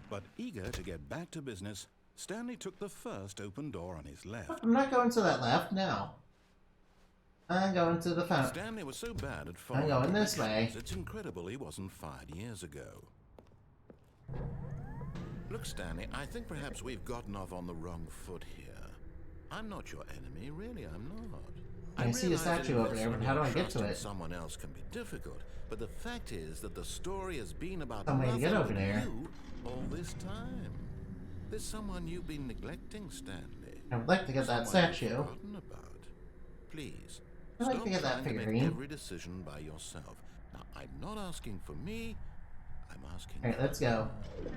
But eager to get back to business, Stanley took the first open door on his left. I'm not going to that left, no. I'm going to the front. Stanley was so bad at following going this directions, way. It's incredible he wasn't fired years ago. Look, Stanley, I think perhaps we've gotten off on the wrong foot here. I'm not your enemy, really, I'm not. I see a realize that statue over investing there, but how do I get trust to in it? Someone else can be difficult, but the fact is that the story has been about Some way to get nothing over but there. you all this time. There's someone you've been neglecting, Stanley. I would like to get that Someone you've statue. forgotten about. Please, I'd like stop to get that trying to make figurine. every decision by yourself. Now, I'm not asking for me. I'm asking. Alright, for let's go. you.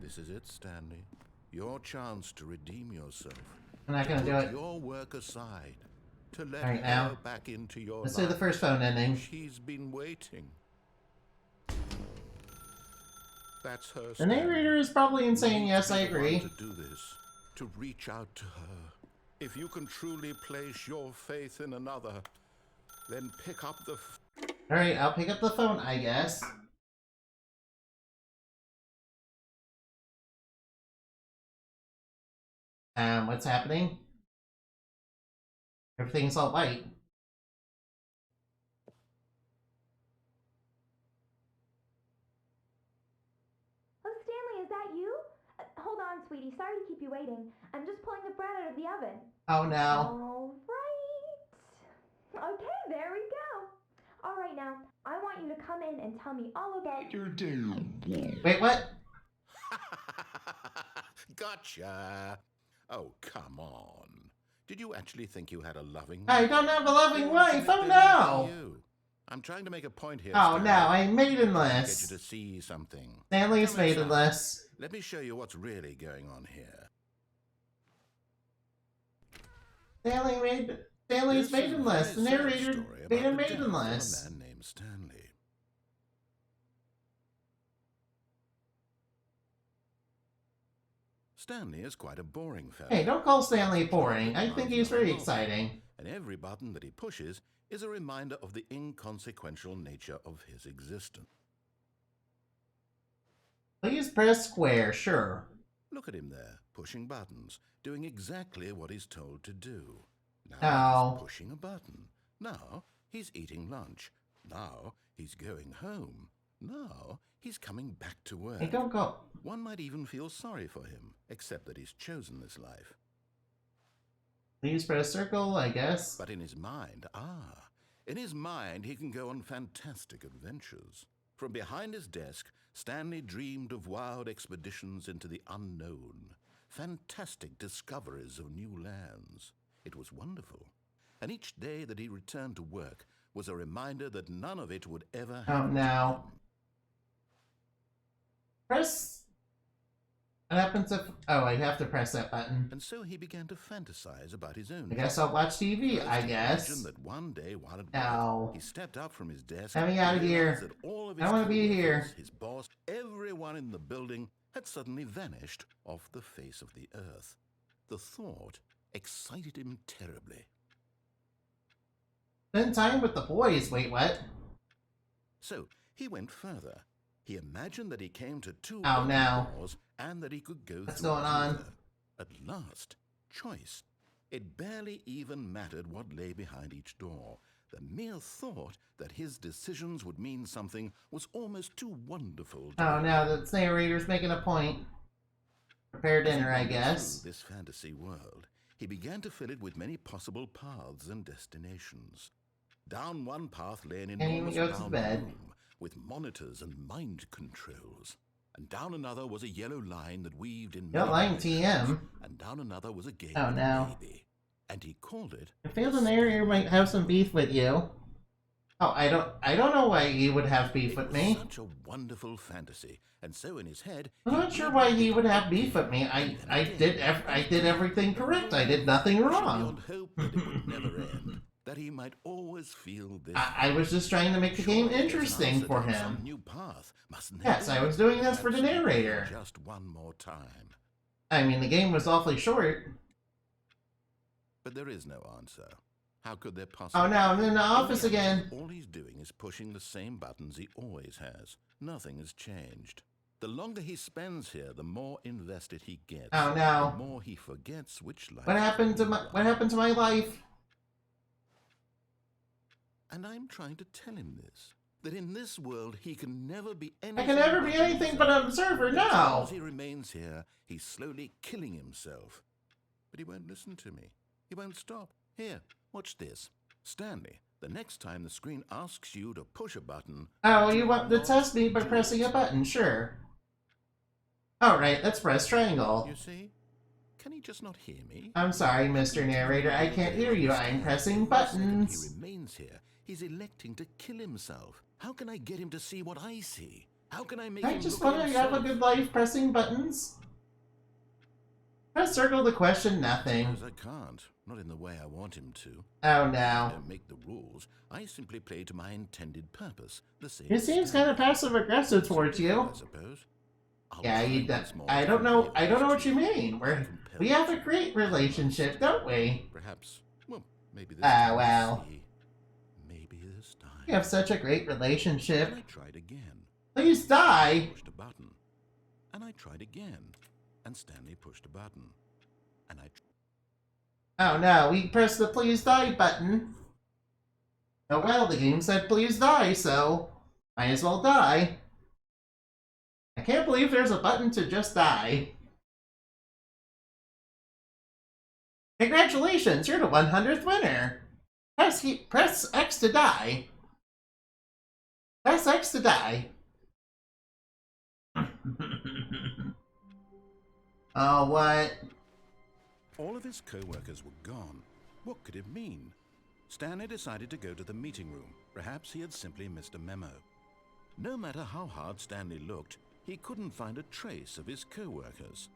This is it, Stanley. Your chance to redeem yourself. I'm not gonna to do put it. your work aside. To let Alright, her now. back into your Let's life. do the first phone ending. She's been waiting. That's her. The Stanley. narrator is probably insane, You yes, I need to be the one agree. To do this, to reach out to her. If you can truly place your faith in another, then pick up the Alright, I'll pick up the phone, I guess. What's happening? Everything's all white. Oh, Stanley, is that you? Hold on, sweetie. Sorry to keep you waiting. I'm just pulling the bread out of the oven. Oh no. All right. Okay, there we go. All right, now, I want you to come in and tell me all about your day. Wait, what? Gotcha. Oh, come on. Did you actually think you had a loving I don't have a loving wife. Oh no. I'm trying to make a point here. Oh Stanley. no, I'm Get you maidenless. to see something. Stanley's Come inside. maidenless. Let me show you what's really going on here. Stanley's This is a maidenless. The very sad narrator story made him about the death of maidenless. a man named Stanley. Stanley is quite a boring fellow. Hey, don't call Stanley boring. I think he's very exciting. And every button that he pushes is a reminder of the inconsequential nature of his existence. Please press square, sure. Look at him there, pushing buttons, doing exactly what he's told to do. Now Oh. he's pushing a button. Now he's eating lunch. Now he's going home. Now he's coming back to work. Hey, don't go. One might even feel sorry for him, except that he's chosen this life. Please press circle, I guess. But in his mind, he can go on fantastic adventures. From behind his desk, Stanley dreamed of wild expeditions into the unknown, fantastic discoveries of new lands. It was wonderful. And each day that he returned to work was a reminder that none of it would ever Oh happen to no. him. Press. What happens if... Oh, I have to press that button. And so he began to fantasize about his own. I guess I'll watch TV, First, I he guess. imagined that one day while at work, Ow. he stepped up from his desk. Get me and out of realized here. that all of I his wanna be here. coworkers, his boss, everyone in the building had suddenly vanished off the face of the earth. The thought excited him terribly. Spend time with the boys. Wait, what? So he went further. He imagined that he came to two Oh, open no. doors and that he could go What's through going on? either. At last, choice. It barely even mattered what lay behind each door. The mere thought that his decisions would mean something was almost too wonderful to Oh, now the narrator's making a point. Prepare As he dinner, I wandered guess. through this fantasy world, he began to fill it with many possible paths and destinations. Down one path lay an Can't even enormous go to round bed. room with monitors and mind controls. And down another was a yellow line that weaved in Yellow many line directions. TM. And down another was a gate Oh, with no. a baby. And he called it... I feel the narrator might have some beef with you. Oh, I don't know why he would have beef It with was me. such a wonderful fantasy, and so in his head... I'm not sure why he would have beef with me. I did everything correct. I did nothing wrong. Beyond hope that it would never end, that he might always feel this... I was just trying to make the game interesting for him. New path, mustn't Yes, there I be? was doing this for the Perhaps narrator. Just one more time. I mean, the game was awfully short. But there is no answer. How could there possibly... Oh no, I'm in the office In reality, again. All he's doing is pushing the same buttons he always has. Nothing has changed. The longer he spends here, the more invested he gets. Oh no. The more he forgets which life... What happened to my life? And I'm trying to tell him this. That in this world he can never be anything... I can never be anything but an observer, As no! long as he remains here, he's slowly killing himself. But he won't listen to me. He won't stop. Here, watch this. Stanley, the next time the screen asks you to push a button... Oh, you want to test me by pressing a button, sure. Alright, let's press triangle. You see? Can he just not hear me? I'm sorry, Mr. Narrator, I can't hear you. I'm pressing The second buttons. he remains here, he's electing to kill himself. How can I get him to see what I see? How can I make I him just look at want to have a himself? good life pressing buttons. Press circle to question nothing. Because I can't. Not in the way I want him to. Oh I no. don't make the rules. I simply play to my intended purpose. The same He seems kind of passive aggressive towards you. I suppose. I'll Yeah, try you. once more I to don't know. convey I don't know this what to you mean. We're compelled. We have a great relationship, don't we? Perhaps, well, maybe this Ah, time. well. See. Maybe this time. We have such a great relationship. And I tried again. Please die! Pushed a button. And I tried again. And Stanley pushed a button. And Oh no, we pressed the please die button. Oh well, the game said please die, so might as well die. I can't believe there's a button to just die. Congratulations, you're the 100th winner. Press X to die. Press X to die. Oh, what? all of his co-workers were gone. What could it mean? Stanley decided to go to the meeting room. Perhaps he had simply missed a memo. No matter how hard Stanley looked, he couldn't find a trace of his co-workers.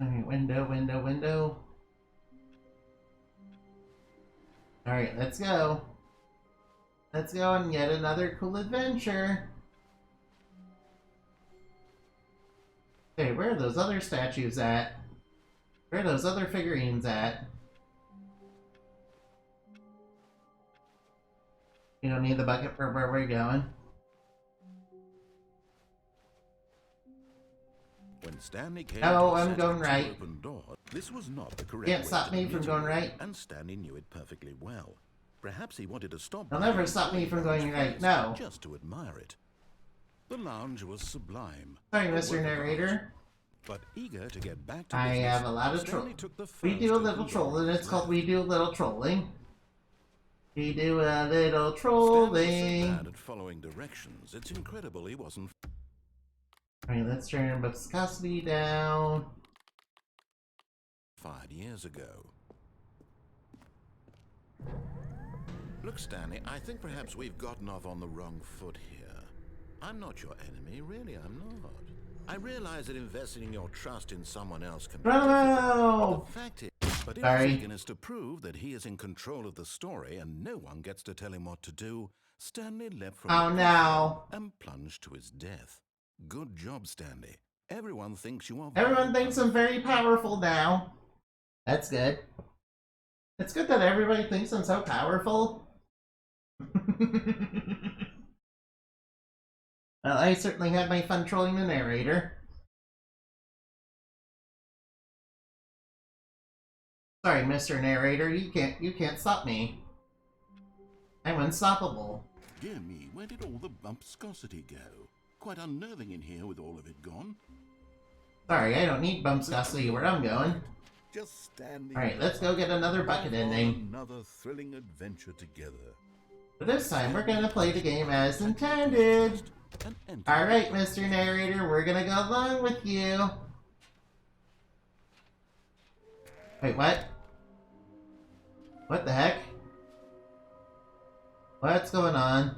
Alright, window. Alright, let's go. Let's go on yet another cool adventure. Okay, where are those other statues at? Where are those other figurines at? You don't need the bucket for where we're going. When Stanley came Oh, to the I'm set going of right. open door, this was not the correct Can't way stop to me the from meeting going room, right. and Stanley knew it perfectly well. Perhaps he wanted to stop. They'll by never and stop me see from the going lounge right, first, no. just to admire it. The lounge was sublime. Sorry, a Mr. work of Narrator. art. But eager to get back to I business, have a lot of Stanley troll. took the We first do a open little door trolling. on It's his called left. We Do a Little Trolling. We do a little Stanley was so trolling. bad at following directions, it's incredible he wasn't. Alright, let's turn viscosity down. 5 years ago. Look, Stanley, I think perhaps we've gotten off on the wrong foot here. I'm not your enemy, really, I'm not. I realize that investing your trust in someone else can be difficult. Bravo! The fact is, but if Sorry. Fagin is to prove that he is in control of the story and no one gets to tell him what to do, Stanley leapt from Oh the no. platform and plunged to his death. Good job, Stanley. Everyone thinks you are. Everyone thinks I'm very powerful now. That's good. It's good that everybody thinks I'm so powerful. Well, I certainly had my fun trolling the narrator. Sorry, Mr. Narrator, you can't stop me. I'm unstoppable. Dear me, where did all the bumpscosity go? Quite unnerving in here with all of it gone. Sorry, I don't need bumpscosity where I'm going. Just standing. Alright, let's go get another bucket ending. Another thrilling adventure together. But this time, we're gonna play the game as intended. Alright, Mr. Narrator, we're gonna go along with you. Wait, what? What the heck? What's going on?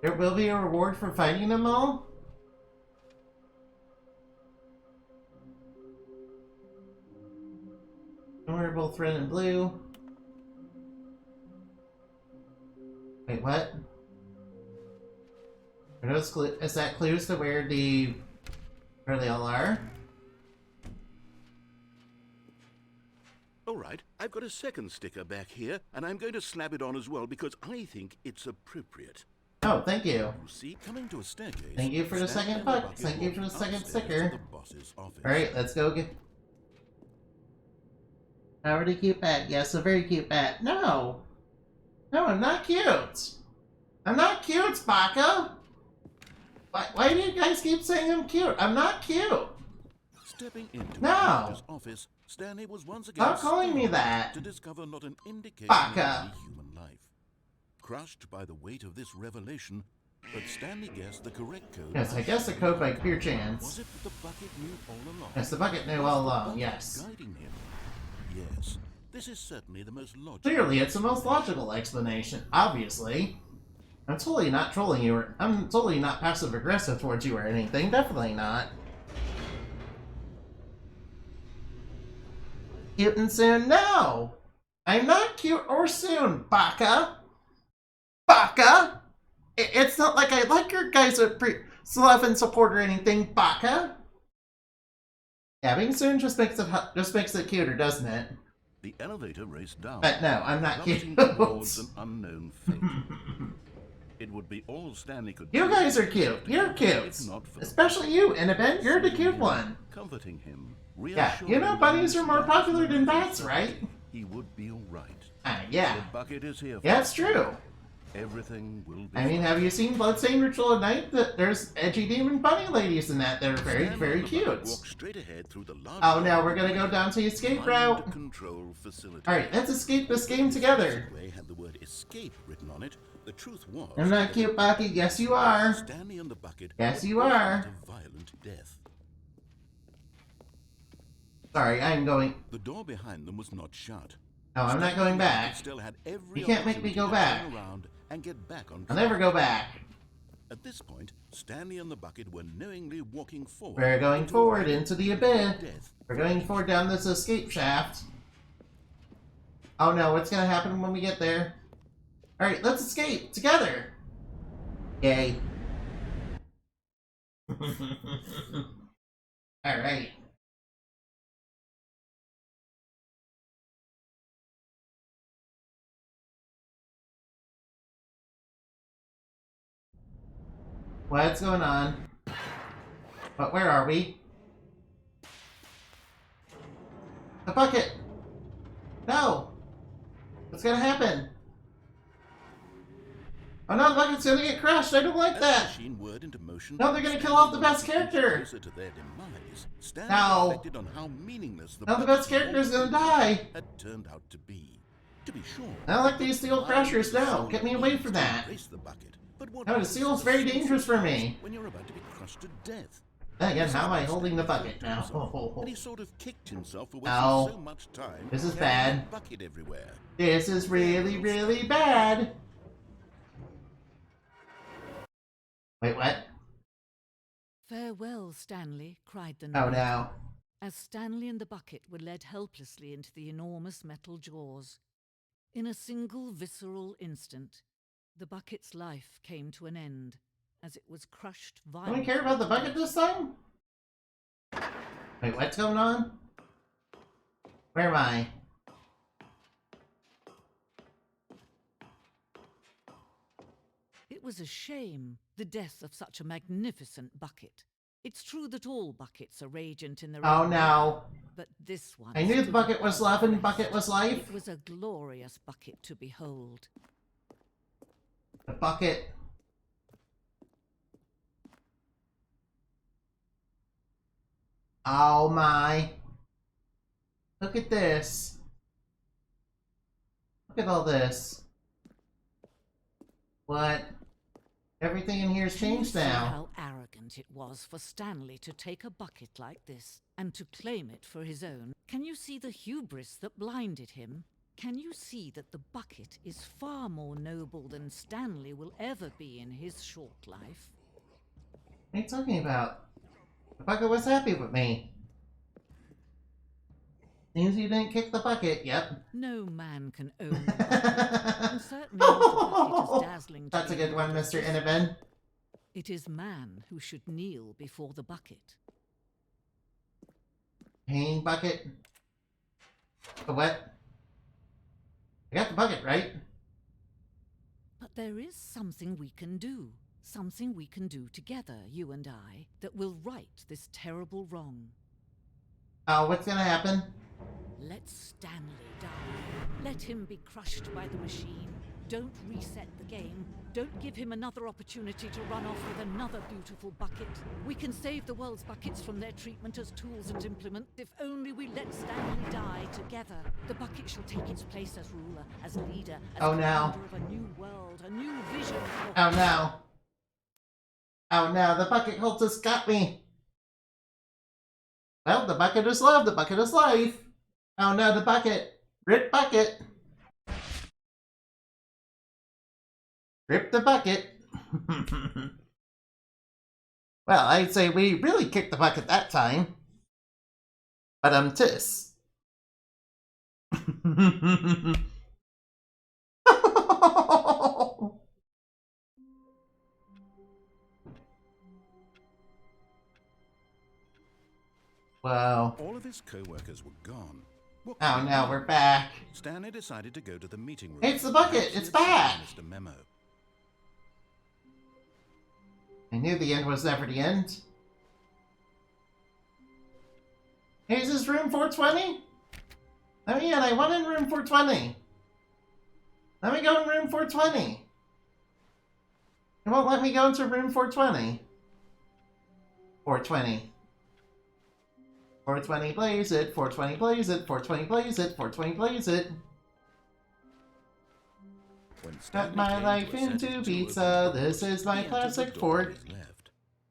There will be a reward for finding them all? We're both red and blue. Wait, what? Are those is that clues to where they all are? All right, I've got a second sticker back here, and I'm going to slap it on as well because I think it's appropriate. Oh, thank you. You see, coming to a staircase. Thank you for the Stanley second and the buck. bucket Thank you for the walked second upstairs sticker. to the boss's office. Alright, let's go get... Already cute bat. Yes, a very cute bat. No! No, I'm not cute! I'm not cute, Baka! Why do you guys keep saying I'm cute? I'm not cute! Stepping into No. his office, Stanley was once again Stop calling me stunned that! to discover not an indication Baka. of any human life. Crushed by the weight of this revelation, but Stanley guessed the correct code. Yes, I guess the code by pure chance. Was it that the bucket knew all along? Yes, the bucket knew all along, yes. Guiding him. Yes, this is certainly the most logical. Clearly, it's the most logical explanation, obviously. I'm totally not trolling you, I'm totally not passive-aggressive towards you or anything, definitely not. Cute and soon? No! I'm not cute or soon, Baka! Baka! It's not like I like your guys' love and support or anything, Baka! Yeah, being soon just makes it cuter, doesn't it? The elevator raced down. But no, I'm not cute. Plummeting towards an unknown fate. It would be all Stanley could do. You guys are cute. You're cute. Especially you, Annabelle. You're the cute one. Comforting him. Yeah, you know bunnies are more popular than bats, right? He would be all right. Yeah. The bucket is here. Yeah, it's true. Everything will be I mean, have you seen Bloodstained Ritual at Night? There's edgy demon bunny ladies in that. They're very, very cute. Walk straight ahead through the Oh, now we're gonna go down to the escape route. Control facility. Alright, let's escape this game together. Had the word escape written on it. The truth was, I'm not cute, Bucky. Yes, you are. Stanley and the bucket. Yes, you are. Violent death. Sorry, I'm going. The door behind them was not shut. No, I'm not going back. Still had every You can't make me go back. turn around and get back on track. I'll never go back. At this point, Stanley and the bucket were knowingly walking forward. We're going forward into the abyss. Death. We're going forward down this escape shaft. Oh no, what's gonna happen when we get there? Alright, let's escape together. Yay. Alright. What's going on? But where are we? The bucket! No! What's gonna happen? Oh no, the bucket's gonna get crushed! I don't like that! Machine whirred into motion. No, they're gonna kill off the best character! Closer to their demise, Stanley No. reflected on how meaningless the Now the best character's gonna die! had turned out to be. To be sure. I don't like these steel crushers, no! Get me away from that! Race the bucket. But what No, the steel's very dangerous for me! when you're about to be crushed to death? Then again, how am I holding the bucket now? And he sort of kicked himself for Ow. wasting so much time. This is carrying bad. the bucket everywhere. This is really, really bad! Wait, what? Farewell, Stanley, cried the Oh knight, no. as Stanley and the bucket were led helplessly into the enormous metal jaws. In a single visceral instant, the bucket's life came to an end, as it was crushed Don't violently. we care about the bucket this time? Wait, what's going on? Where am I? It was a shame, the death of such a magnificent bucket. It's true that all buckets are radiant in their Oh own no. way, but this one... I knew the stood bucket was love and above bucket was life. It was a glorious bucket to behold. The bucket. Oh my. Look at this. Look at all this. What? Everything in here's Can you changed see now. how arrogant it was for Stanley to take a bucket like this and to claim it for his own? Can you see the hubris that blinded him? Can you see that the bucket is far more noble than Stanley will ever be in his short life? What are you talking about? The bucket was happy with me. Seems you didn't kick the bucket, yep. No man can own the bucket, and certainly not a bucket as dazzling to That's a good one, behold Mr. as this. Inaben. It is man who should kneel before the bucket. Pain bucket. The what? I got the bucket, right? But there is something we can do. Something we can do together, you and I, that will right this terrible wrong. Oh, what's gonna happen? Let Stanley die. Let him be crushed by the machine. Don't reset the game. Don't give him another opportunity to run off with another beautiful bucket. We can save the world's buckets from their treatment as tools and implements if only we let Stanley die together. The bucket shall take its place as ruler, as leader, as Oh, no. commander of a new world, a new vision for... Oh no. Oh no, the bucket cultist got me. Well, the bucket is love, the bucket is life. Oh no, the bucket. Rip bucket. Rip the bucket. Well, I'd say we really kicked the bucket that time. But tis. Wow. All of his co-workers were gone. What Oh could it no, mean? we're back. Stanley decided to go to the meeting room. It's the bucket! Perhaps he It's had back! simply missed a memo. I knew the end was never the end. Hey, is this room 420? Oh yeah, I went in room 420. Let me go in room 420. It won't let me go into room 420. 420. 420 blaze it, 420 blaze it, 420 blaze it, 420 blaze it. When Cut Stanley my came life to a set into of pizza, two this is my he entered the classic door fork. on his left.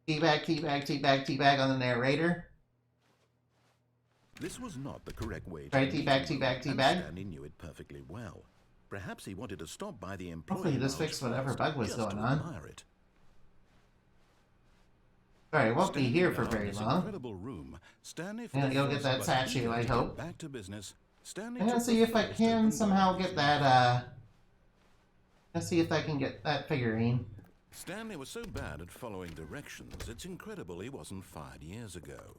Teabag, teabag, teabag, teabag on the narrator. This was not the correct way to Try the teabag, meeting teabag, room, teabag. and Stanley knew it perfectly well. Perhaps he wanted to stop by the employee Hopefully this lounge fixed whatever first, bug was just going to on. admire it. Sorry, I won't be Standing here for now in very this long. incredible room, Stanley I'm gonna go get that but statue, eager I to hope. get back to business. Stanley I'm gonna took see the if I first can open somehow door. get that, let's see if I can get that figurine. Stanley was so bad at following directions, it's incredible he wasn't fired years ago.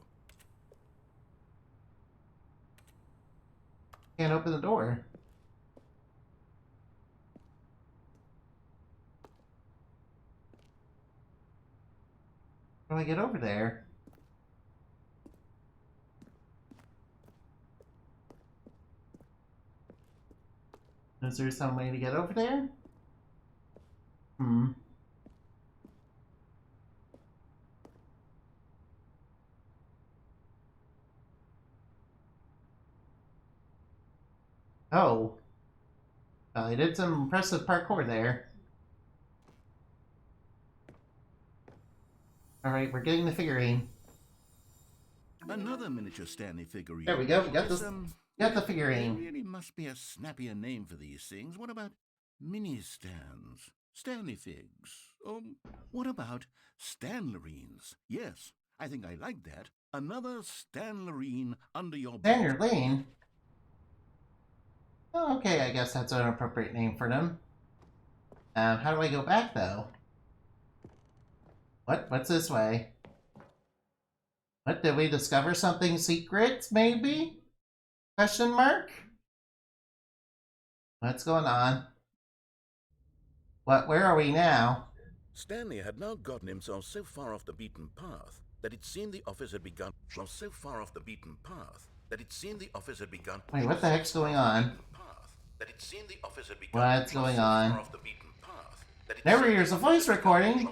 Can't open the door. How do I get over there? Is there some way to get over there? Hmm. Oh. Well, they did some impressive parkour there. Alright, we're getting the figurine. Another miniature Stanley figurine. There we go, we got This, this. Got the There figurine. really must be a snappier name for these things. What about mini stands? Stanley figs? What about Stanlerines? Yes, I think I like that. Another Stanlerine under your belt. Daniel Lane. Oh, okay, I guess that's an appropriate name for them. How do I go back, though? What's this way? What, did we discover something secret, maybe? Question mark? What's going on? Where are we now? Stanley had now gotten himself so far off the beaten path that it seemed the office had begun. Wait, what the heck's going on? What's going on? Narrator's a voice recording.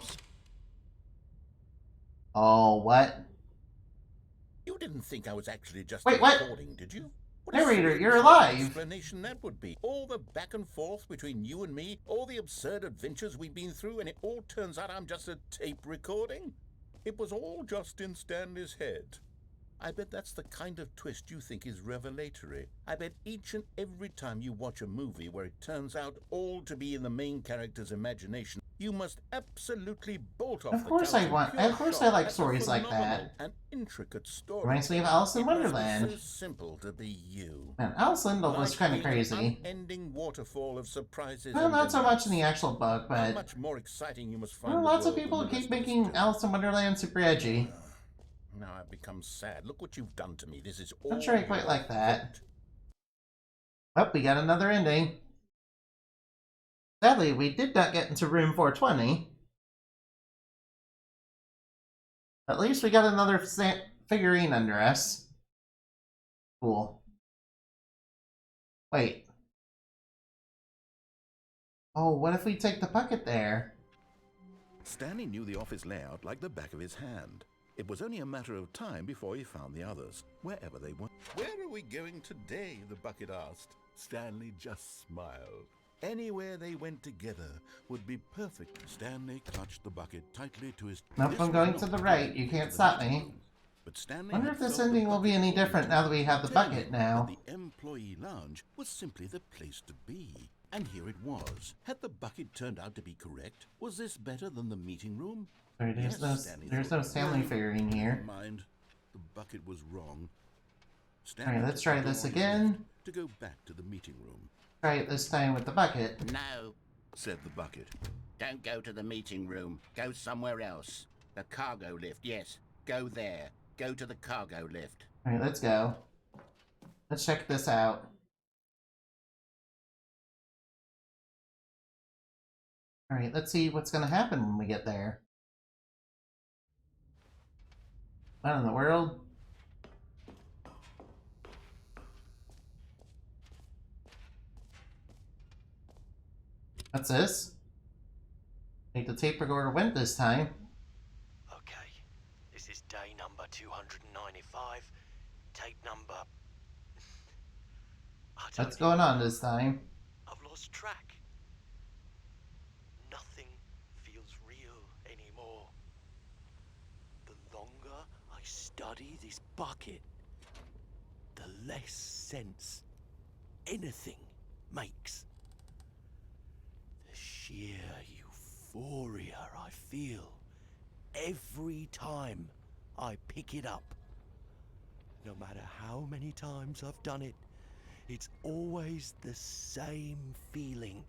Oh, what? You didn't think I was actually just Wait, what? recording, did you? What a Narrator, silly you're alive. explanation that would be. All the back and forth between you and me, all the absurd adventures we've been through, and it all turns out I'm just a tape recording? It was all just in Stanley's head. I bet that's the kind of twist you think is revelatory. I bet each and every time you watch a movie where it turns out all to be in the main character's imagination, you must absolutely bolt off Of the course couch I in want- pure of course I shock like at the stories like phenomenal that. and intricate story. Reminds me of Alice in It must be Wonderland. so simple to be you. Man, Alice Lindell was Life kind of being an crazy. unending waterfall of surprises. Well, and not so much in the delights. actual book, How but much more exciting you must find well, the lots of world people than the keep rest of us making do. Alice in Wonderland super edgy. Now I've become sad. Look what you've done to me. This is all. Not sure I quite your like that. fault. Oh, we got another ending. Sadly, we did not get into room 420. At least we got another figurine under us. Cool. Wait. Oh, what if we take the bucket there? Stanley knew the office layout like the back of his hand. It was only a matter of time before he found the others, wherever they went. Where are we going today? The bucket asked. Stanley just smiled. Anywhere they went together would be perfect. Stanley clutched the bucket tightly to his... Nope, This I'm was going not to the the right. way You to can't the stop meeting me. room. But Stanley Wonder had if this felt the ending will be bucket any calling different to now him, that we have the telling bucket him now. that the employee lounge was simply the place to be. And here it was. Had the bucket turned out to be correct? Was this better than the meeting room? Sorry, there's Yes, Stanley no thought. Stanley figurine here. Never mind. The bucket was wrong. Stanley Alright, let's took the try door this on his again. left to go back to the meeting room. Try it this time with the bucket. No, Said the bucket. don't go to the meeting room. Go somewhere else. The cargo lift, yes. Go there. Go to the cargo lift. Alright, let's go. Let's check this out. Alright, let's see what's gonna happen when we get there. What in the world? What's this? I think the tape recorder went this time. Okay, this is day number 295. Tape number... I don't What's going on this time? I've lost track. Nothing feels real anymore. The longer I study this bucket, the less sense anything makes. The sheer euphoria I feel every time I pick it up. No matter how many times I've done it, it's always the same feeling.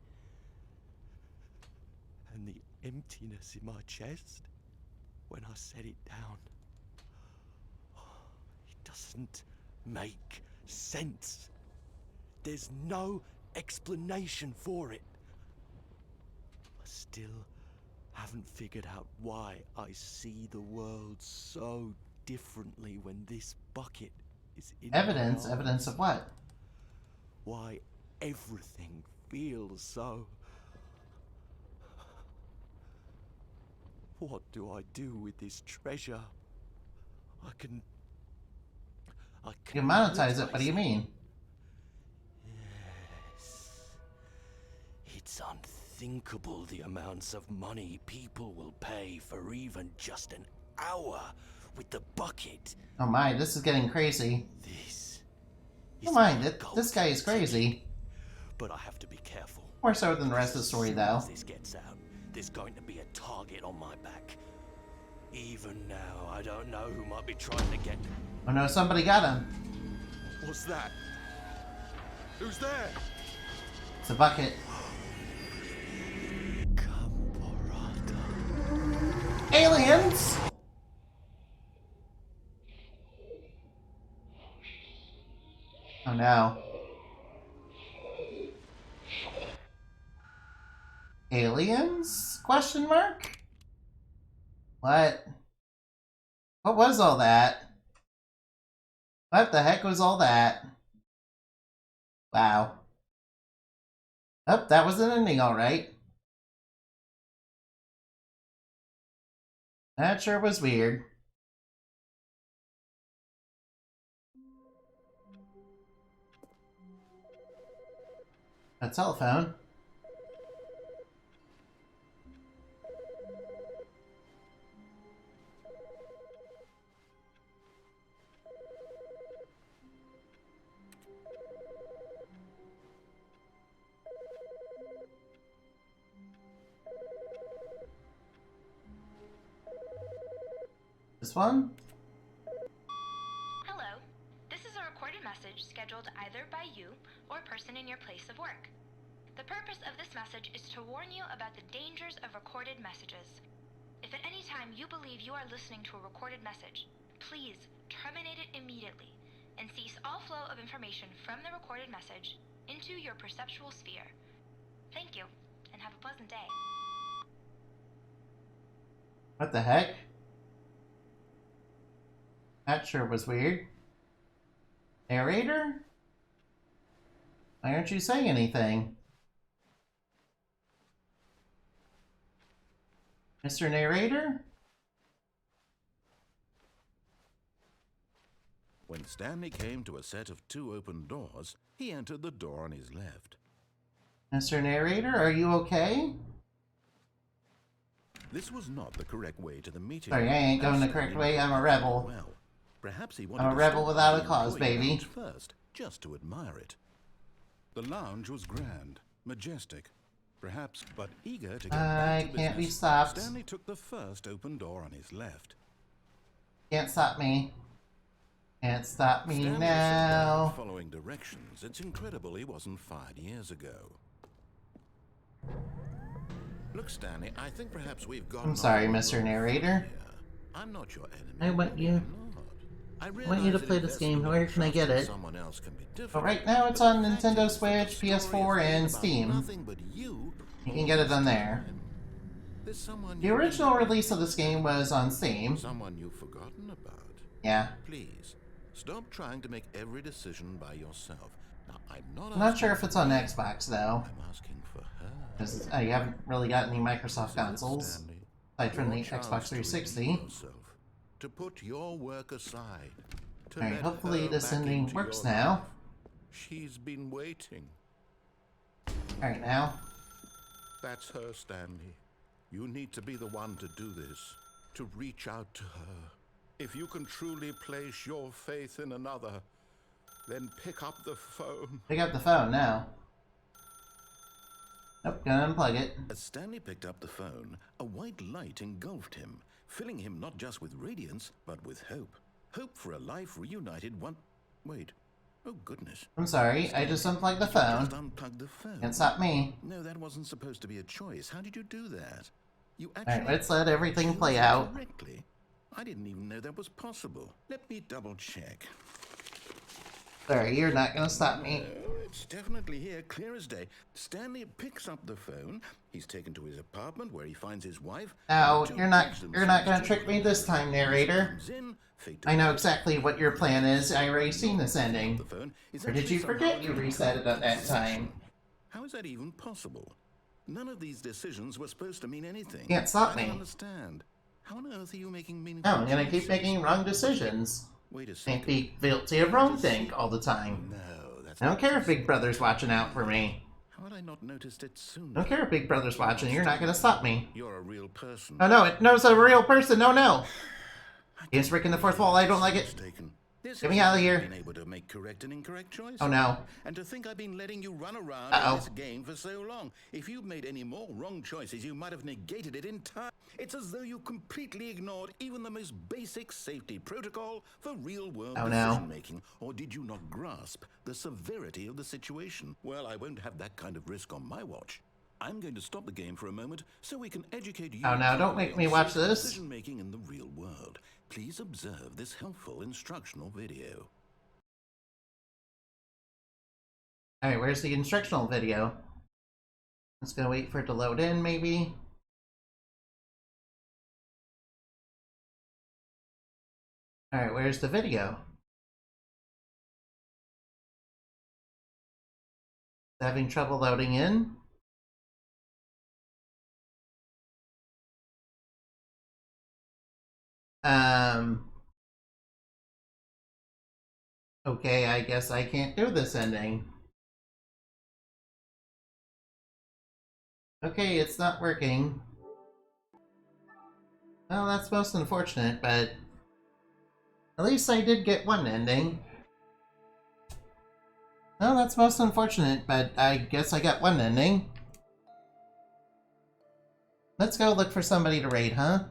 And the emptiness in my chest when I set it down. It doesn't make sense. There's no explanation for it. I still haven't figured out why I see the world so differently when this bucket is in my Evidence? arms. Evidence of what? Why everything feels so... What do I do with this treasure? I can You monetize it, what do you mean? Yes. It's unthinkable the amounts of money people will pay for even just an hour with the bucket. Oh my, this is getting crazy. This Oh is my, my this guy is golden crazy. ticket. But I have to be careful. More so than the rest of the story, As though. soon as this gets out, there's going to be a target on my back. Even now, I don't know who might be trying to get... Oh no, somebody got him. What's that? Who's there? It's a bucket. Camporata. Aliens! Oh no. Aliens? Question mark? What? What was all that? What the heck was all that? Wow. Oh, that was an ending, alright. That sure was weird. A telephone. This one? Hello. This is a recorded message scheduled either by you or a person in your place of work. The purpose of this message is to warn you about the dangers of recorded messages. If at any time you believe you are listening to a recorded message, please terminate it immediately and cease all flow of information from the recorded message into your perceptual sphere. Thank you, and have a pleasant day. What the heck? That sure was weird. Narrator? Why aren't you saying anything? Mr. Narrator? When Stanley came to a set of 2 open doors, he entered the door on his left. Mr. Narrator, are you okay? This was not the correct way to the meeting. Sorry, I ain't going the and correct Stanley way. I'm a knew rebel. well. Perhaps he wanted I'm a to rebel stop without by a the cause, employee baby. lounge first, just to admire it. The lounge was grand, majestic, perhaps, but eager to get back to can't be business. stopped. Stanley took the first open door on his left. Can't stop me. Can't stop me Stanley was so bad now. at following directions, it's incredible he wasn't fired years ago. Look, Stanley, I think perhaps we've got. I'm sorry, Mr. Narrator. I'm not your enemy. I want you. I I want you to play this game. Where can I get it? Someone else can be different. Well, right now it's on But the Nintendo fact is that Switch, the story PS4, is and about Steam. nothing but you can get it on there. There's someone The original release of this game was on Steam. Someone you've forgotten about. Yeah. Please, stop trying to make every decision by yourself. Now, I'm not sure if it's on Xbox, though. I'm asking for her. Because I haven't really got any Microsoft consoles. Aside from the Xbox 360. To put your work aside. Alright, hopefully this ending works now. She's been waiting. Alright, now. That's her, Stanley. You need to be the one to do this. To reach out to her. If you can truly place your faith in another, then pick up the phone. Pick up the phone now. Nope, gonna unplug it. As Stanley picked up the phone, a white light engulfed him, filling him not just with radiance, but with hope. Hope for a life reunited one... Wait. Oh, goodness. I'm sorry, I just unplugged the phone. Just unplugged the phone. Can't stop me. No, that wasn't supposed to be a choice. How did you do that? You actually... Alright, let's let everything play out. Correctly. I didn't even know that was possible. Let me double check. Sorry, you're not gonna stop me. No, it's definitely here, clear as day. Stanley picks up the phone. He's taken to his apartment where he finds his wife. No, you're not gonna trick me this time, narrator. I know exactly what your plan is. I already seen this ending. Or did you forget you reset it at that time? How is that even possible? None of these decisions were supposed to mean anything. Can't stop I me. don't understand. How on earth are you making meaningful No, I'm gonna keep choices? making wrong decisions. Wait a second. Can't be guilty of wrongthink all the time. No, that's I don't care if Big Brother's watching out for me. How had I not noticed it sooner? I don't care if Big Brother's watching. You're not gonna stop me. You're a real person. Oh no, it's a real person. No. He's breaking the fourth wall. I don't like it. Get me out of here. Been able to make correct and incorrect choices. Oh no. And to think I've been letting you run around Uh-oh. in this game for so long. If you'd made any more wrong choices, you might have negated it entirely. It's as though you completely ignored even the most basic safety protocol for real-world Oh, no. decision-making. Or did you not grasp the severity of the situation? Well, I won't have that kind of risk on my watch. I'm going to stop the game for a moment so we can educate you. Oh no, don't make me watch this. Decision-making in the real world. Please observe this helpful instructional video. Alright, where's the instructional video? Let's go wait for it to load in, maybe. Alright, where's the video? Having trouble loading in? Okay, I guess I can't do this ending. Okay, it's not working. Well, that's most unfortunate, but at least I did get one ending. Well, that's most unfortunate, but I guess I got one ending. Let's go look for somebody to raid, huh?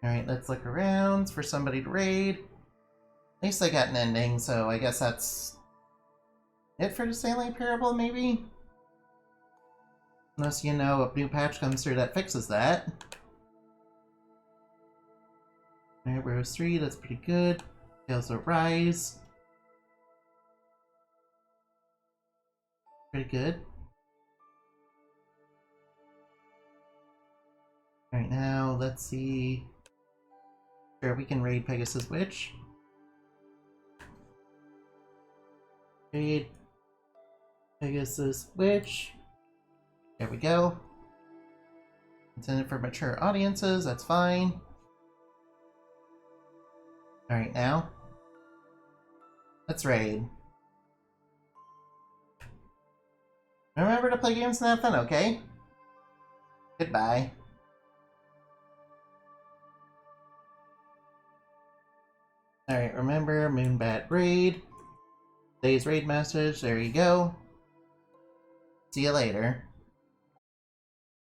Alright, let's look around for somebody to raid. At least I got an ending, so I guess that's it for the Stanley Parable, maybe? Unless, you know, a new patch comes through that fixes that. Alright, Rose 3, that's pretty good. Tales of Rise. Pretty good. Alright, now, let's see. Sure, we can raid Pegasus Witch. Raid Pegasus Witch. There we go. Intended for mature audiences, that's fine. Alright, now. Let's raid. Remember to play games and have fun, okay? Goodbye. Alright, remember, Moonbat Raid. Today's raid message, there you go. See you later.